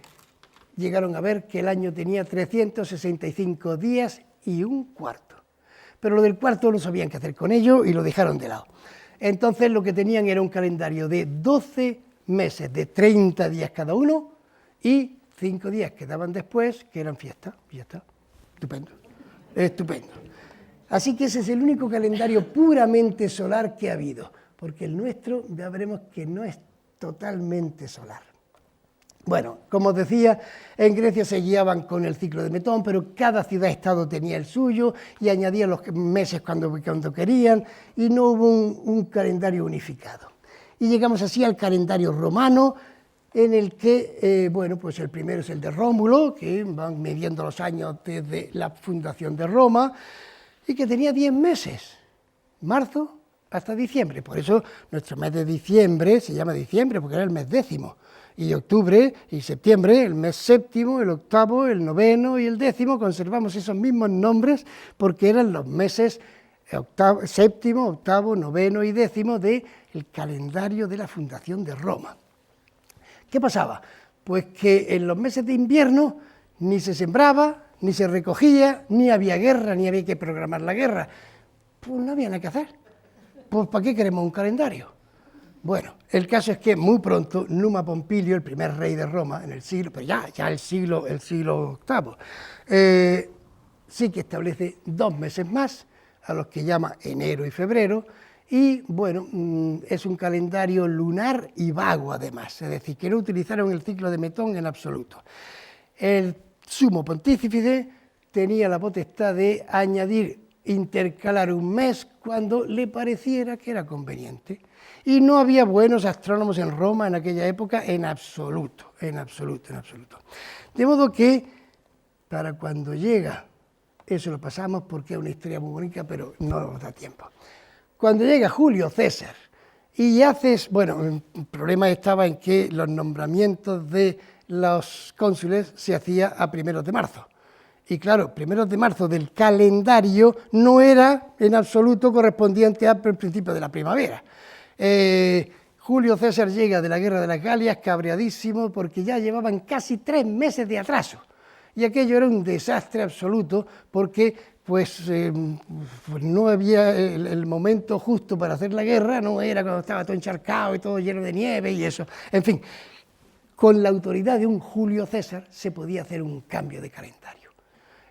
llegaron a ver que el año tenía 365 días y un cuarto. Pero lo del cuarto no sabían qué hacer con ello y lo dejaron de lado. Entonces lo que tenían era un calendario de 12 meses de 30 días cada uno y 5 días que daban después, que eran fiestas. Y ya está. Estupendo. Estupendo. Así que ese es el único calendario puramente solar que ha habido, porque el nuestro ya veremos que no es totalmente solar. Bueno, como os decía, en Grecia se guiaban con el ciclo de Metón, pero cada ciudad-estado tenía el suyo y añadían los meses cuando querían y no hubo un calendario unificado. Y llegamos así al calendario romano, en el que, bueno, pues el primero es el de Rómulo, que van midiendo los años desde la fundación de Roma, y que tenía 10 meses, marzo hasta diciembre. Por eso nuestro mes de diciembre se llama diciembre, porque era el mes 10º. Y octubre y septiembre, el mes 7º, el 8º, el 9º y el 10º, conservamos esos mismos nombres porque eran los meses 7º, 8º, 9º y 10º del calendario de la fundación de Roma. ¿Qué pasaba? Pues que en los meses de invierno ni se sembraba, ni se recogía, ni había guerra, ni había que programar la guerra. Pues no había nada que hacer. Pues ¿para qué queremos un calendario? Bueno, el caso es que muy pronto Numa Pompilio, el primer rey de Roma, en el siglo, pero ya el siglo VIII, sí que establece 2 meses más, a los que llama enero y febrero, y bueno, es un calendario lunar y vago además, es decir, que no utilizaron el ciclo de Metón en absoluto. El sumo pontífice tenía la potestad de añadir, intercalar un mes cuando le pareciera que era conveniente. Y no había buenos astrónomos en Roma en aquella época en absoluto, en absoluto, en absoluto. De modo que, para cuando llega, eso lo pasamos porque es una historia muy bonita, pero no nos da tiempo. Cuando llega Julio César y haces, bueno, el problema estaba en que los nombramientos de los cónsules se hacía a 1 de marzo. Y claro, 1 de marzo del calendario no era en absoluto correspondiente al principio de la primavera. Julio César llega de la guerra de las Galias cabreadísimo porque ya llevaban casi 3 meses de atraso. Y aquello era un desastre absoluto porque pues no había el momento justo para hacer la guerra, no era cuando estaba todo encharcado y todo lleno de nieve y eso. En fin, con la autoridad de un Julio César se podía hacer un cambio de calendario.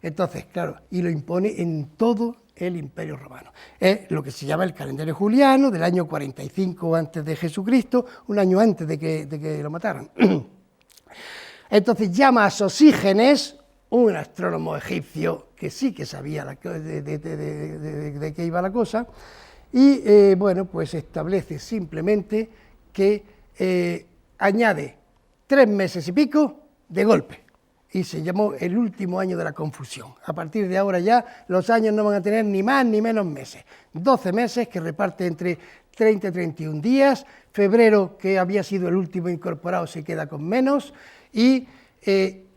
Entonces, claro, y lo impone en todo el Imperio Romano. Es lo que se llama el calendario juliano del año 45 antes de Jesucristo, un año antes de que lo mataran. Entonces llama a Sosígenes, un astrónomo egipcio que sí que sabía de qué iba la cosa, y bueno, pues establece simplemente que añade 3 meses y pico de golpe. Y se llamó el último año de la confusión. A partir de ahora ya los años no van a tener ni más ni menos meses. 12 meses que reparte entre 30 y 31 días, febrero, que había sido el último incorporado, se queda con menos, y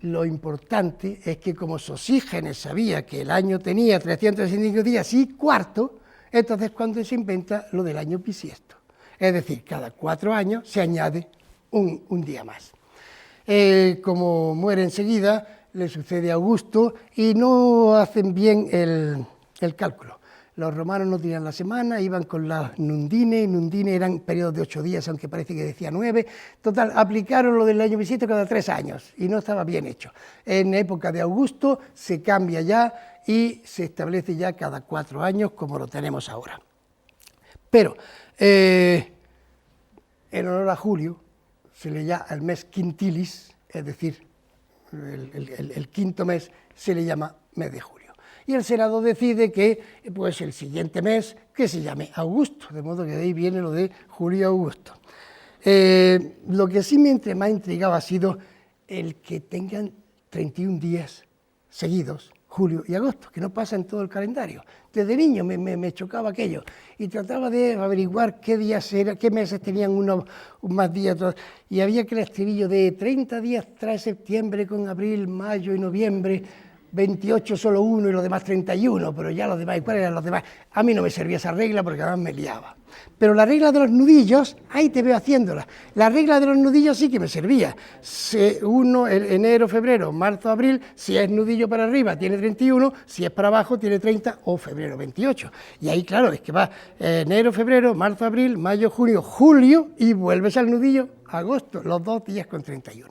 lo importante es que como Sosígenes sabía que el año tenía 365 días y cuarto, entonces cuando se inventa lo del año bisiesto. Es decir, cada 4 años se añade un día más. Como muere enseguida, le sucede a Augusto y no hacen bien el cálculo. Los romanos no tenían la semana, iban con las nundine eran periodos de 8 días, aunque parece que decía 9. Total, aplicaron lo del año bisiesto cada 3 años y no estaba bien hecho. En época de Augusto se cambia ya y se establece ya cada 4 años como lo tenemos ahora. Pero, en honor a Julio, se le llama al mes quintilis, es decir, el quinto mes, se le llama mes de julio. Y el Senado decide que pues, el siguiente mes que se llame Augusto, de modo que de ahí viene lo de Julio Augusto. Lo que sí me ha intrigado ha sido el que tengan 31 días seguidos, julio y agosto, que no pasa en todo el calendario. Desde niño me chocaba aquello y trataba de averiguar qué días era, qué meses tenían unos más días, y había que el estribillo de 30 días trae septiembre con abril, mayo y noviembre. 28 solo uno y los demás 31, pero ya los demás, ¿y cuáles eran los demás? A mí no me servía esa regla porque además me liaba. Pero la regla de los nudillos, ahí te veo haciéndola. La regla de los nudillos sí que me servía. Enero, febrero, marzo, abril, si es nudillo para arriba tiene 31, si es para abajo tiene 30 o febrero 28. Y ahí, claro, es que va enero, febrero, marzo, abril, mayo, junio, julio y vuelves al nudillo agosto, los 2 días con 31.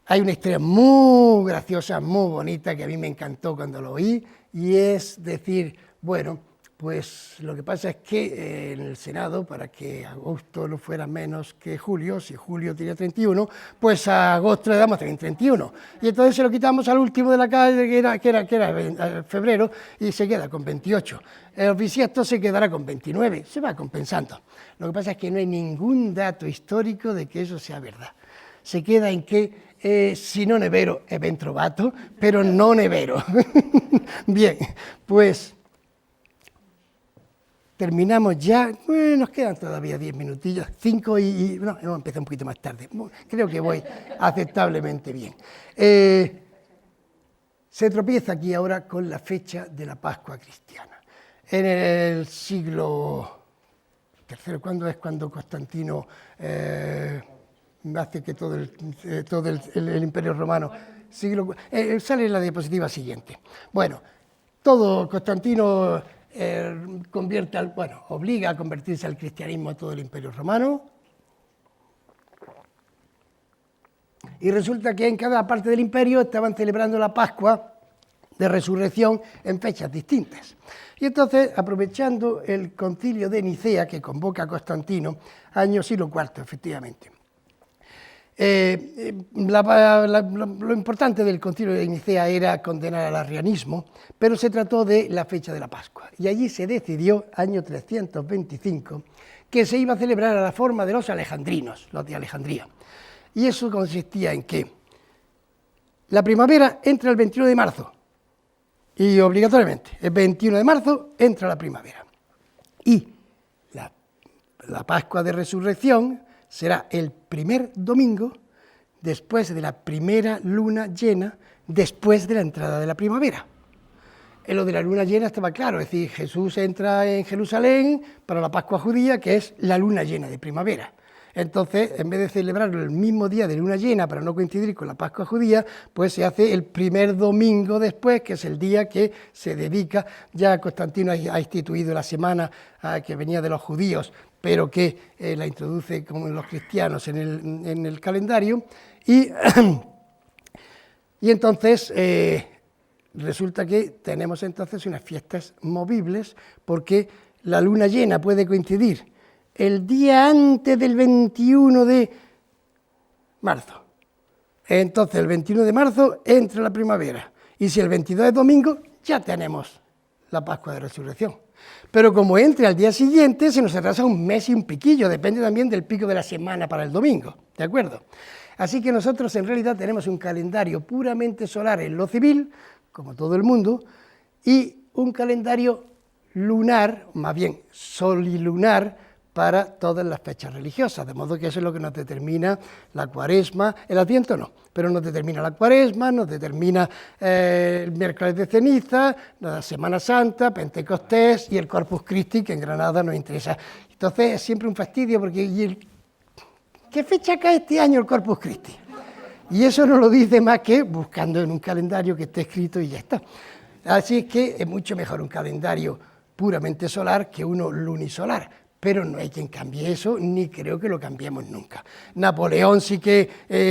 Hay una historia muy graciosa, muy bonita, que a mí me encantó cuando lo oí, y es decir, bueno, pues lo que pasa es que en el Senado, para que agosto no fuera menos que julio, si julio tenía 31, pues a agosto le damos 31. Y entonces se lo quitamos al último de la calle, que era febrero, y se queda con 28. El bisiesto se quedará con 29, se va compensando. Lo que pasa es que no hay ningún dato histórico de que eso sea verdad. Se queda en que, si no nevero, è ben trovato, pero no nevero. Bien, pues terminamos ya, nos quedan todavía 10 minutillos, 5 no, hemos empezado un poquito más tarde, creo que voy aceptablemente bien. Se tropieza aquí ahora con la fecha de la Pascua cristiana. En el siglo III, ¿cuándo es cuando Constantino hace que todo el Imperio Romano... sale en la diapositiva siguiente. Bueno, todo Constantino... obliga a convertirse al cristianismo a todo el Imperio Romano, y resulta que en cada parte del imperio estaban celebrando la Pascua de Resurrección en fechas distintas. Y entonces, aprovechando el concilio de Nicea, que convoca a Constantino, año siglo IV, efectivamente, lo importante del concilio de Nicea era condenar al arrianismo, pero se trató de la fecha de la Pascua. Y allí se decidió, año 325, que se iba a celebrar a la forma de los alejandrinos, los de Alejandría. Y eso consistía en que la primavera entra el 21 de marzo, y obligatoriamente, el 21 de marzo entra la primavera. Y la Pascua de Resurrección será el primer domingo después de la primera luna llena, después de la entrada de la primavera. En lo de la luna llena estaba claro, es decir, Jesús entra en Jerusalén para la Pascua judía, que es la luna llena de primavera. Entonces, en vez de celebrarlo el mismo día de luna llena para no coincidir con la Pascua judía, pues se hace el primer domingo después, que es el día que se dedica, ya Constantino ha instituido la semana que venía de los judíos, pero que la introduce como los cristianos en el calendario, y entonces resulta que tenemos entonces unas fiestas movibles, porque la luna llena puede coincidir el día antes del 21 de marzo. Entonces el 21 de marzo entra la primavera, y si el 22 es domingo, ya tenemos la Pascua de Resurrección. Pero como entre al día siguiente, se nos atrasa un mes y un piquillo, depende también del pico de la semana para el domingo, ¿de acuerdo? Así que nosotros en realidad tenemos un calendario puramente solar en lo civil, como todo el mundo, y un calendario lunar, más bien solilunar, para todas las fechas religiosas, de modo que eso es lo que nos determina la Cuaresma, el Adviento no, pero nos determina la Cuaresma, nos determina el miércoles de ceniza, la Semana Santa, Pentecostés y el Corpus Christi, que en Granada nos interesa. Entonces es siempre un fastidio, porque ¿qué fecha cae este año el Corpus Christi? Y eso no lo dice más que buscando en un calendario que esté escrito y ya está. Así es que es mucho mejor un calendario puramente solar que uno lunisolar. Pero no hay quien cambie eso, ni creo que lo cambiemos nunca. Napoleón sí que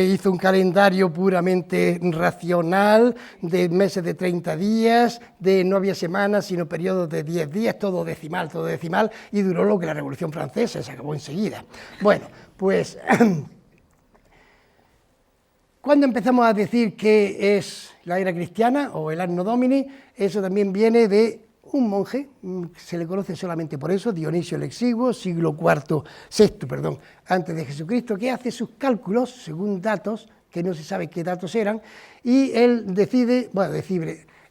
hizo un calendario puramente racional, de meses de 30 días, no había semanas, sino periodos de 10 días, todo decimal, y duró lo que la Revolución Francesa, se acabó enseguida. Bueno, pues, cuando empezamos a decir que es la era cristiana, o el Anno Domini, eso también viene de un monje, se le conoce solamente por eso, Dionisio el Exiguo, siglo VI, antes de Jesucristo, que hace sus cálculos según datos, que no se sabe qué datos eran, y él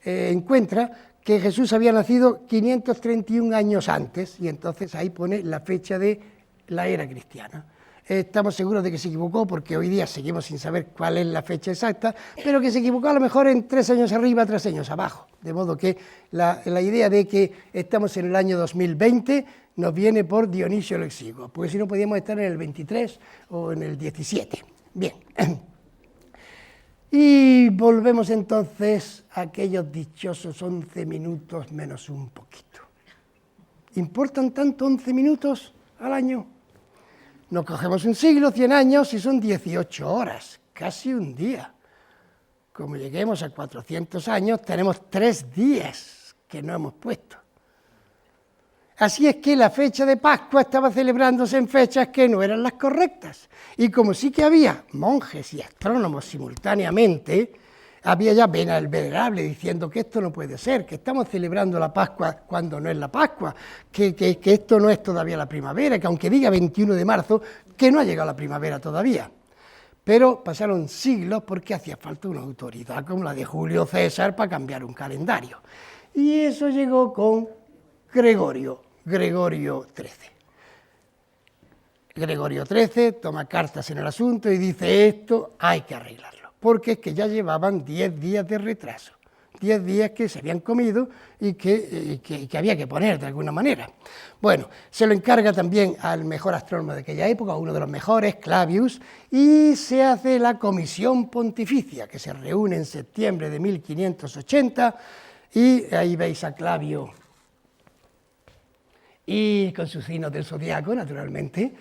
encuentra que Jesús había nacido 531 años antes, y entonces ahí pone la fecha de la era cristiana. estamos seguros de que se equivocó, porque hoy día seguimos sin saber cuál es la fecha exacta, pero que se equivocó a lo mejor en 3 años arriba, 3 años abajo. De modo que la idea de que estamos en el año 2020 nos viene por Dionisio el Exiguo, porque si no podíamos estar en el 23 o en el 17. Bien. Y volvemos entonces a aquellos dichosos 11 minutos menos un poquito. ¿Importan tanto 11 minutos al año? Nos cogemos un siglo, 100 años y son 18 horas, casi un día. Como lleguemos a 400 años, tenemos 3 días que no hemos puesto. Así es que la fecha de Pascua estaba celebrándose en fechas que no eran las correctas. Y como sí que había monjes y astrónomos simultáneamente, había ya Bena el Venerable diciendo que esto no puede ser, que estamos celebrando la Pascua cuando no es la Pascua, que esto no es todavía la primavera, que aunque diga 21 de marzo, que no ha llegado la primavera todavía. Pero pasaron siglos porque hacía falta una autoridad como la de Julio César para cambiar un calendario. Y eso llegó con Gregorio XIII. Gregorio XIII toma cartas en el asunto y dice: esto hay que arreglarlo, porque es que ya llevaban 10 días de retraso, 10 días que se habían comido y que había que poner de alguna manera. Bueno, se lo encarga también al mejor astrónomo de aquella época, uno de los mejores, Clavius, y se hace la Comisión Pontificia, que se reúne en septiembre de 1580, y ahí veis a Clavio y con sus signos del zodiaco, naturalmente,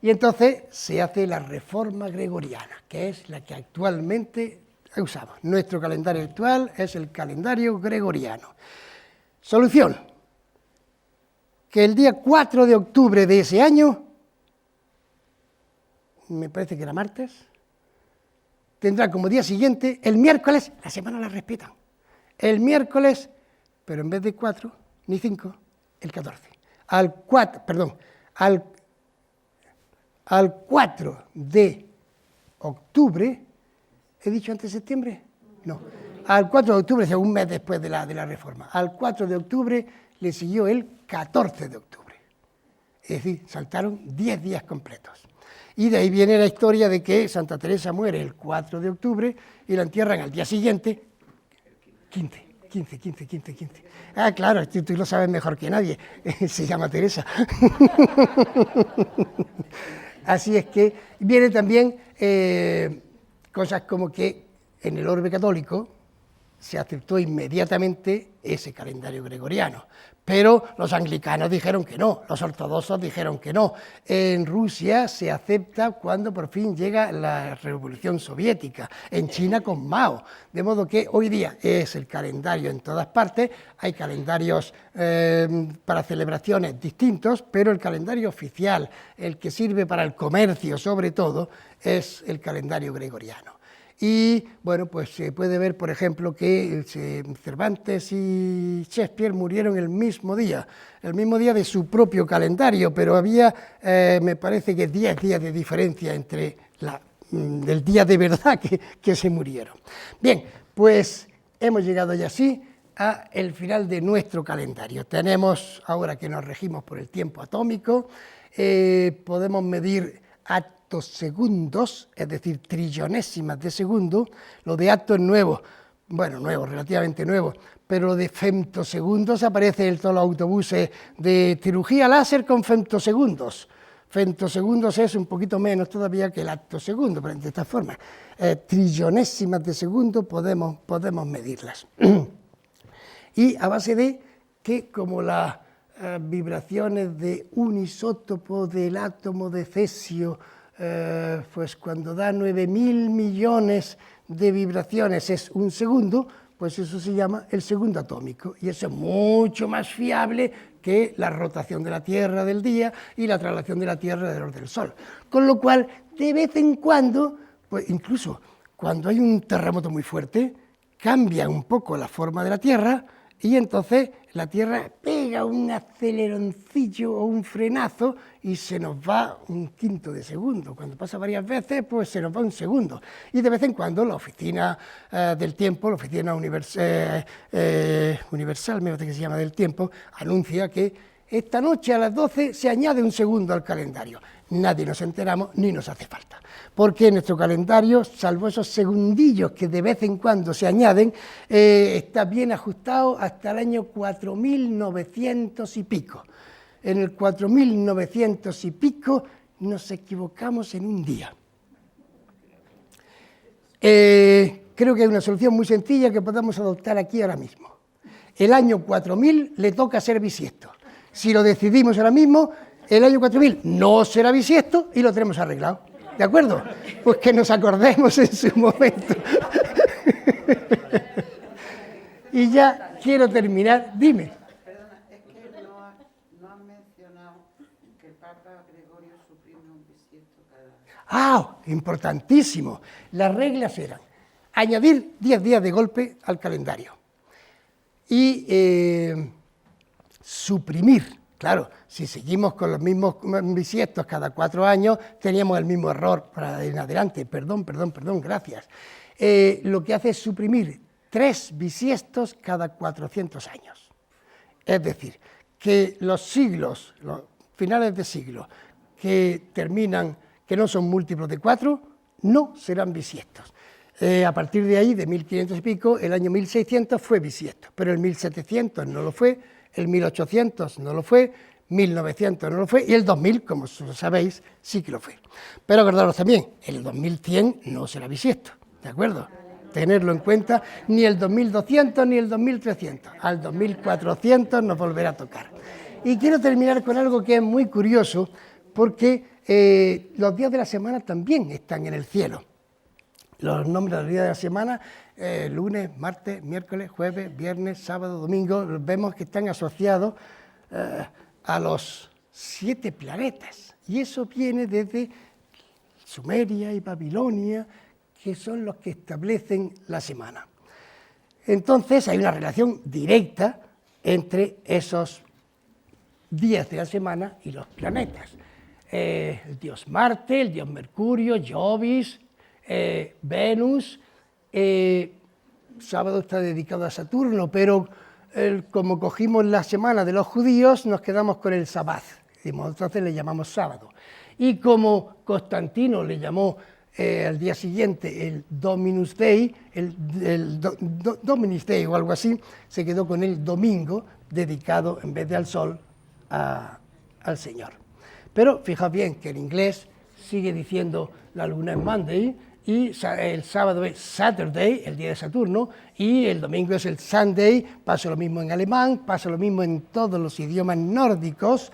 y entonces se hace la reforma gregoriana, que es la que actualmente usamos. Nuestro calendario actual es el calendario gregoriano. Solución: que el día 4 de octubre de ese año, me parece que era martes, tendrá como día siguiente el miércoles, la semana la respetan, el miércoles, pero en vez de 4 ni 5, el 14. Al 4 de octubre, ¿he dicho antes septiembre? No, al 4 de octubre, o sea, un mes después de la reforma, al 4 de octubre le siguió el 14 de octubre, es decir, saltaron 10 días completos. Y de ahí viene la historia de que Santa Teresa muere el 4 de octubre y la entierran al día siguiente, 15. Ah, claro, tú lo sabes mejor que nadie, se llama Teresa. Así es que viene también cosas como que en el orbe católico se aceptó inmediatamente ese calendario gregoriano, pero los anglicanos dijeron que no, los ortodoxos dijeron que no. En Rusia se acepta cuando por fin llega la Revolución Soviética, en China con Mao, de modo que hoy día es el calendario en todas partes, hay calendarios para celebraciones distintos, pero el calendario oficial, el que sirve para el comercio sobre todo, es el calendario gregoriano. Y bueno, pues se puede ver, por ejemplo, que Cervantes y Shakespeare murieron el mismo día de su propio calendario, pero había, me parece que 10 días de diferencia entre el día de verdad que se murieron. Bien, pues hemos llegado ya así al final de nuestro calendario. Tenemos, ahora que nos regimos por el tiempo atómico, podemos medir segundos, es decir, trillonésimas de segundo. Lo de acto es nuevo, bueno, nuevo, relativamente nuevo, pero lo de femtosegundos aparece en todos los autobuses de cirugía láser con femtosegundos. Femtosegundos es un poquito menos todavía que el acto segundo, pero de esta forma, trillonésimas de segundo podemos medirlas. Y a base de que, como las vibraciones de un isótopo del átomo de cesio, pues cuando da 9.000 millones de vibraciones es un segundo, pues eso se llama el segundo atómico, y eso es mucho más fiable que la rotación de la Tierra del día y la traslación de la Tierra alrededor del Sol. Con lo cual, de vez en cuando, pues incluso cuando hay un terremoto muy fuerte, cambia un poco la forma de la Tierra, y entonces la Tierra pega un aceleroncillo o un frenazo y se nos va un quinto de segundo. Cuando pasa varias veces, pues se nos va un segundo. Y de vez en cuando la oficina del tiempo, la oficina universal, me parece que se llama, del tiempo, anuncia que esta noche a las 12 se añade un segundo al calendario. nadie nos enteramos ni nos hace falta. Porque nuestro calendario, salvo esos segundillos que de vez en cuando se añaden, está bien ajustado hasta el año 4900 y pico. En el 4900 y pico nos equivocamos en un día. Creo que hay una solución muy sencilla que podemos adoptar aquí ahora mismo. El año 4000 le toca ser bisiesto. Si lo decidimos ahora mismo, el año 4000 no será bisiesto y lo tenemos arreglado. ¿De acuerdo? Pues que nos acordemos en su momento. Y ya quiero terminar. Dime. Perdona, es que no han mencionado que el Papa Gregorio suprime un bisiesto cada año. ¡Ah! Importantísimo. Las reglas eran añadir 10 días de golpe al calendario y suprimir. Claro, si seguimos con los mismos bisiestos cada 4 años, teníamos el mismo error para en adelante. Perdón, gracias. Lo que hace es suprimir 3 bisiestos cada 400 años. Es decir, que los siglos, los finales de siglo, que terminan, que no son múltiplos de 4, no serán bisiestos. A partir de ahí, de 1500 y pico, el año 1600 fue bisiesto, pero el 1700 no lo fue, el 1800 no lo fue, 1900 no lo fue, y el 2000, como sabéis, sí que lo fue. Pero acordaros también, el 2100 no será bisiesto, ¿de acuerdo? Tenerlo en cuenta, ni el 2200 ni el 2300, al 2400 nos volverá a tocar. Y quiero terminar con algo que es muy curioso, porque los días de la semana también están en el cielo. Los nombres de los días de la semana, lunes, martes, miércoles, jueves, viernes, sábado, domingo, vemos que están asociados a los 7 planetas. Y eso viene desde Sumeria y Babilonia, que son los que establecen la semana. Entonces hay una relación directa entre esos días de la semana y los planetas. El dios Marte, el dios Mercurio, Jovis, Venus, sábado está dedicado a Saturno, pero como cogimos la semana de los judíos, nos quedamos con el Sabbath, entonces le llamamos sábado. Y como Constantino le llamó al día siguiente el Dominus Dei, Dominus Dei o algo así, se quedó con el domingo dedicado en vez de al sol al Señor. Pero fijaos bien que en inglés sigue diciendo la luna es Monday, y el sábado es Saturday, el día de Saturno, y el domingo es el Sunday. Pasa lo mismo en alemán, pasa lo mismo en todos los idiomas nórdicos,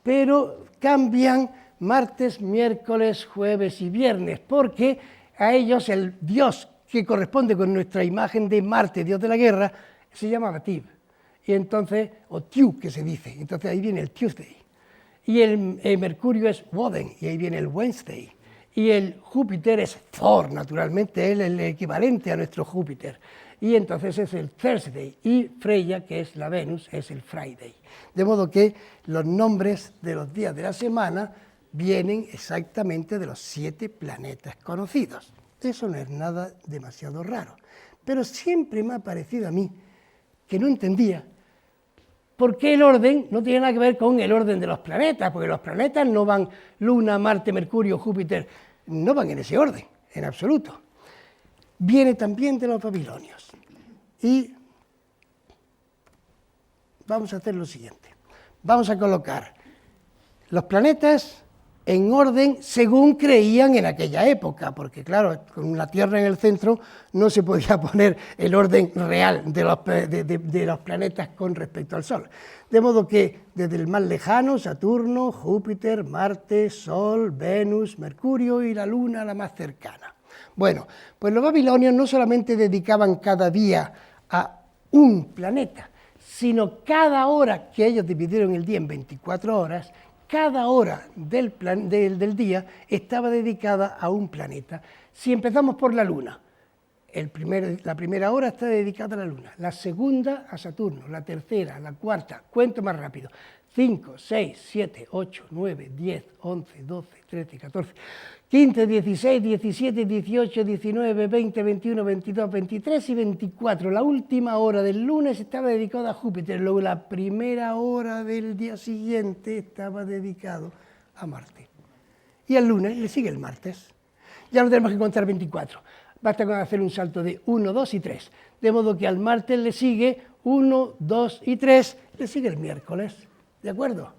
pero cambian martes, miércoles, jueves y viernes, porque a ellos el dios que corresponde con nuestra imagen de Marte, dios de la guerra, se llama Bativ, y entonces, o Tiu, que se dice, entonces ahí viene el Tuesday, y el Mercurio es Woden, y ahí viene el Wednesday, y el Júpiter es Thor, naturalmente, él es el equivalente a nuestro Júpiter, y entonces es el Thursday, y Freya, que es la Venus, es el Friday. De modo que los nombres de los días de la semana vienen exactamente de los 7 planetas conocidos. Eso no es nada demasiado raro, pero siempre me ha parecido a mí que no entendía por qué el orden no tiene nada que ver con el orden de los planetas, porque los planetas no van Luna, Marte, Mercurio, Júpiter, no van en ese orden, en absoluto. Viene también de los babilonios. Y vamos a hacer lo siguiente. Vamos a colocar los planetas en orden según creían en aquella época, porque claro, con la Tierra en el centro no se podía poner el orden real de los planetas con respecto al Sol. De modo que desde el más lejano, Saturno, Júpiter, Marte, Sol, Venus, Mercurio y la Luna, la más cercana. Bueno, pues los babilonios no solamente dedicaban cada día a un planeta, sino cada hora que ellos dividieron el día en 24 horas, cada hora del día estaba dedicada a un planeta. Si empezamos por la Luna, la primera hora está dedicada a la Luna, la segunda a Saturno, la tercera, la cuarta, cuento más rápido, 5, 6, 7, 8, 9, 10, 11, 12, 13, 14, 15, 16, 17, 18, 19, 20, 21, 22, 23 y 24. La última hora del lunes estaba dedicada a Júpiter, luego la primera hora del día siguiente estaba dedicado a Marte. y al lunes le sigue el martes. Ya no tenemos que contar 24, basta con hacer un salto de 1, 2 y 3, de modo que al martes le sigue 1, 2 y 3, le sigue el miércoles, ¿de acuerdo?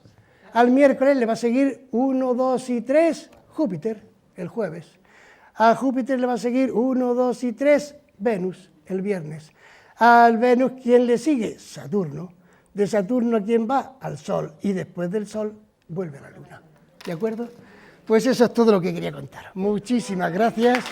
Al miércoles le va a seguir 1, 2 y 3, Júpiter, el jueves. A Júpiter le va a seguir 1, 2 y 3, Venus, el viernes. Al Venus, ¿quién le sigue? Saturno. De Saturno, ¿a quién va? Al Sol. Y después del Sol, vuelve a la Luna. ¿De acuerdo? Pues eso es todo lo que quería contar. Muchísimas gracias.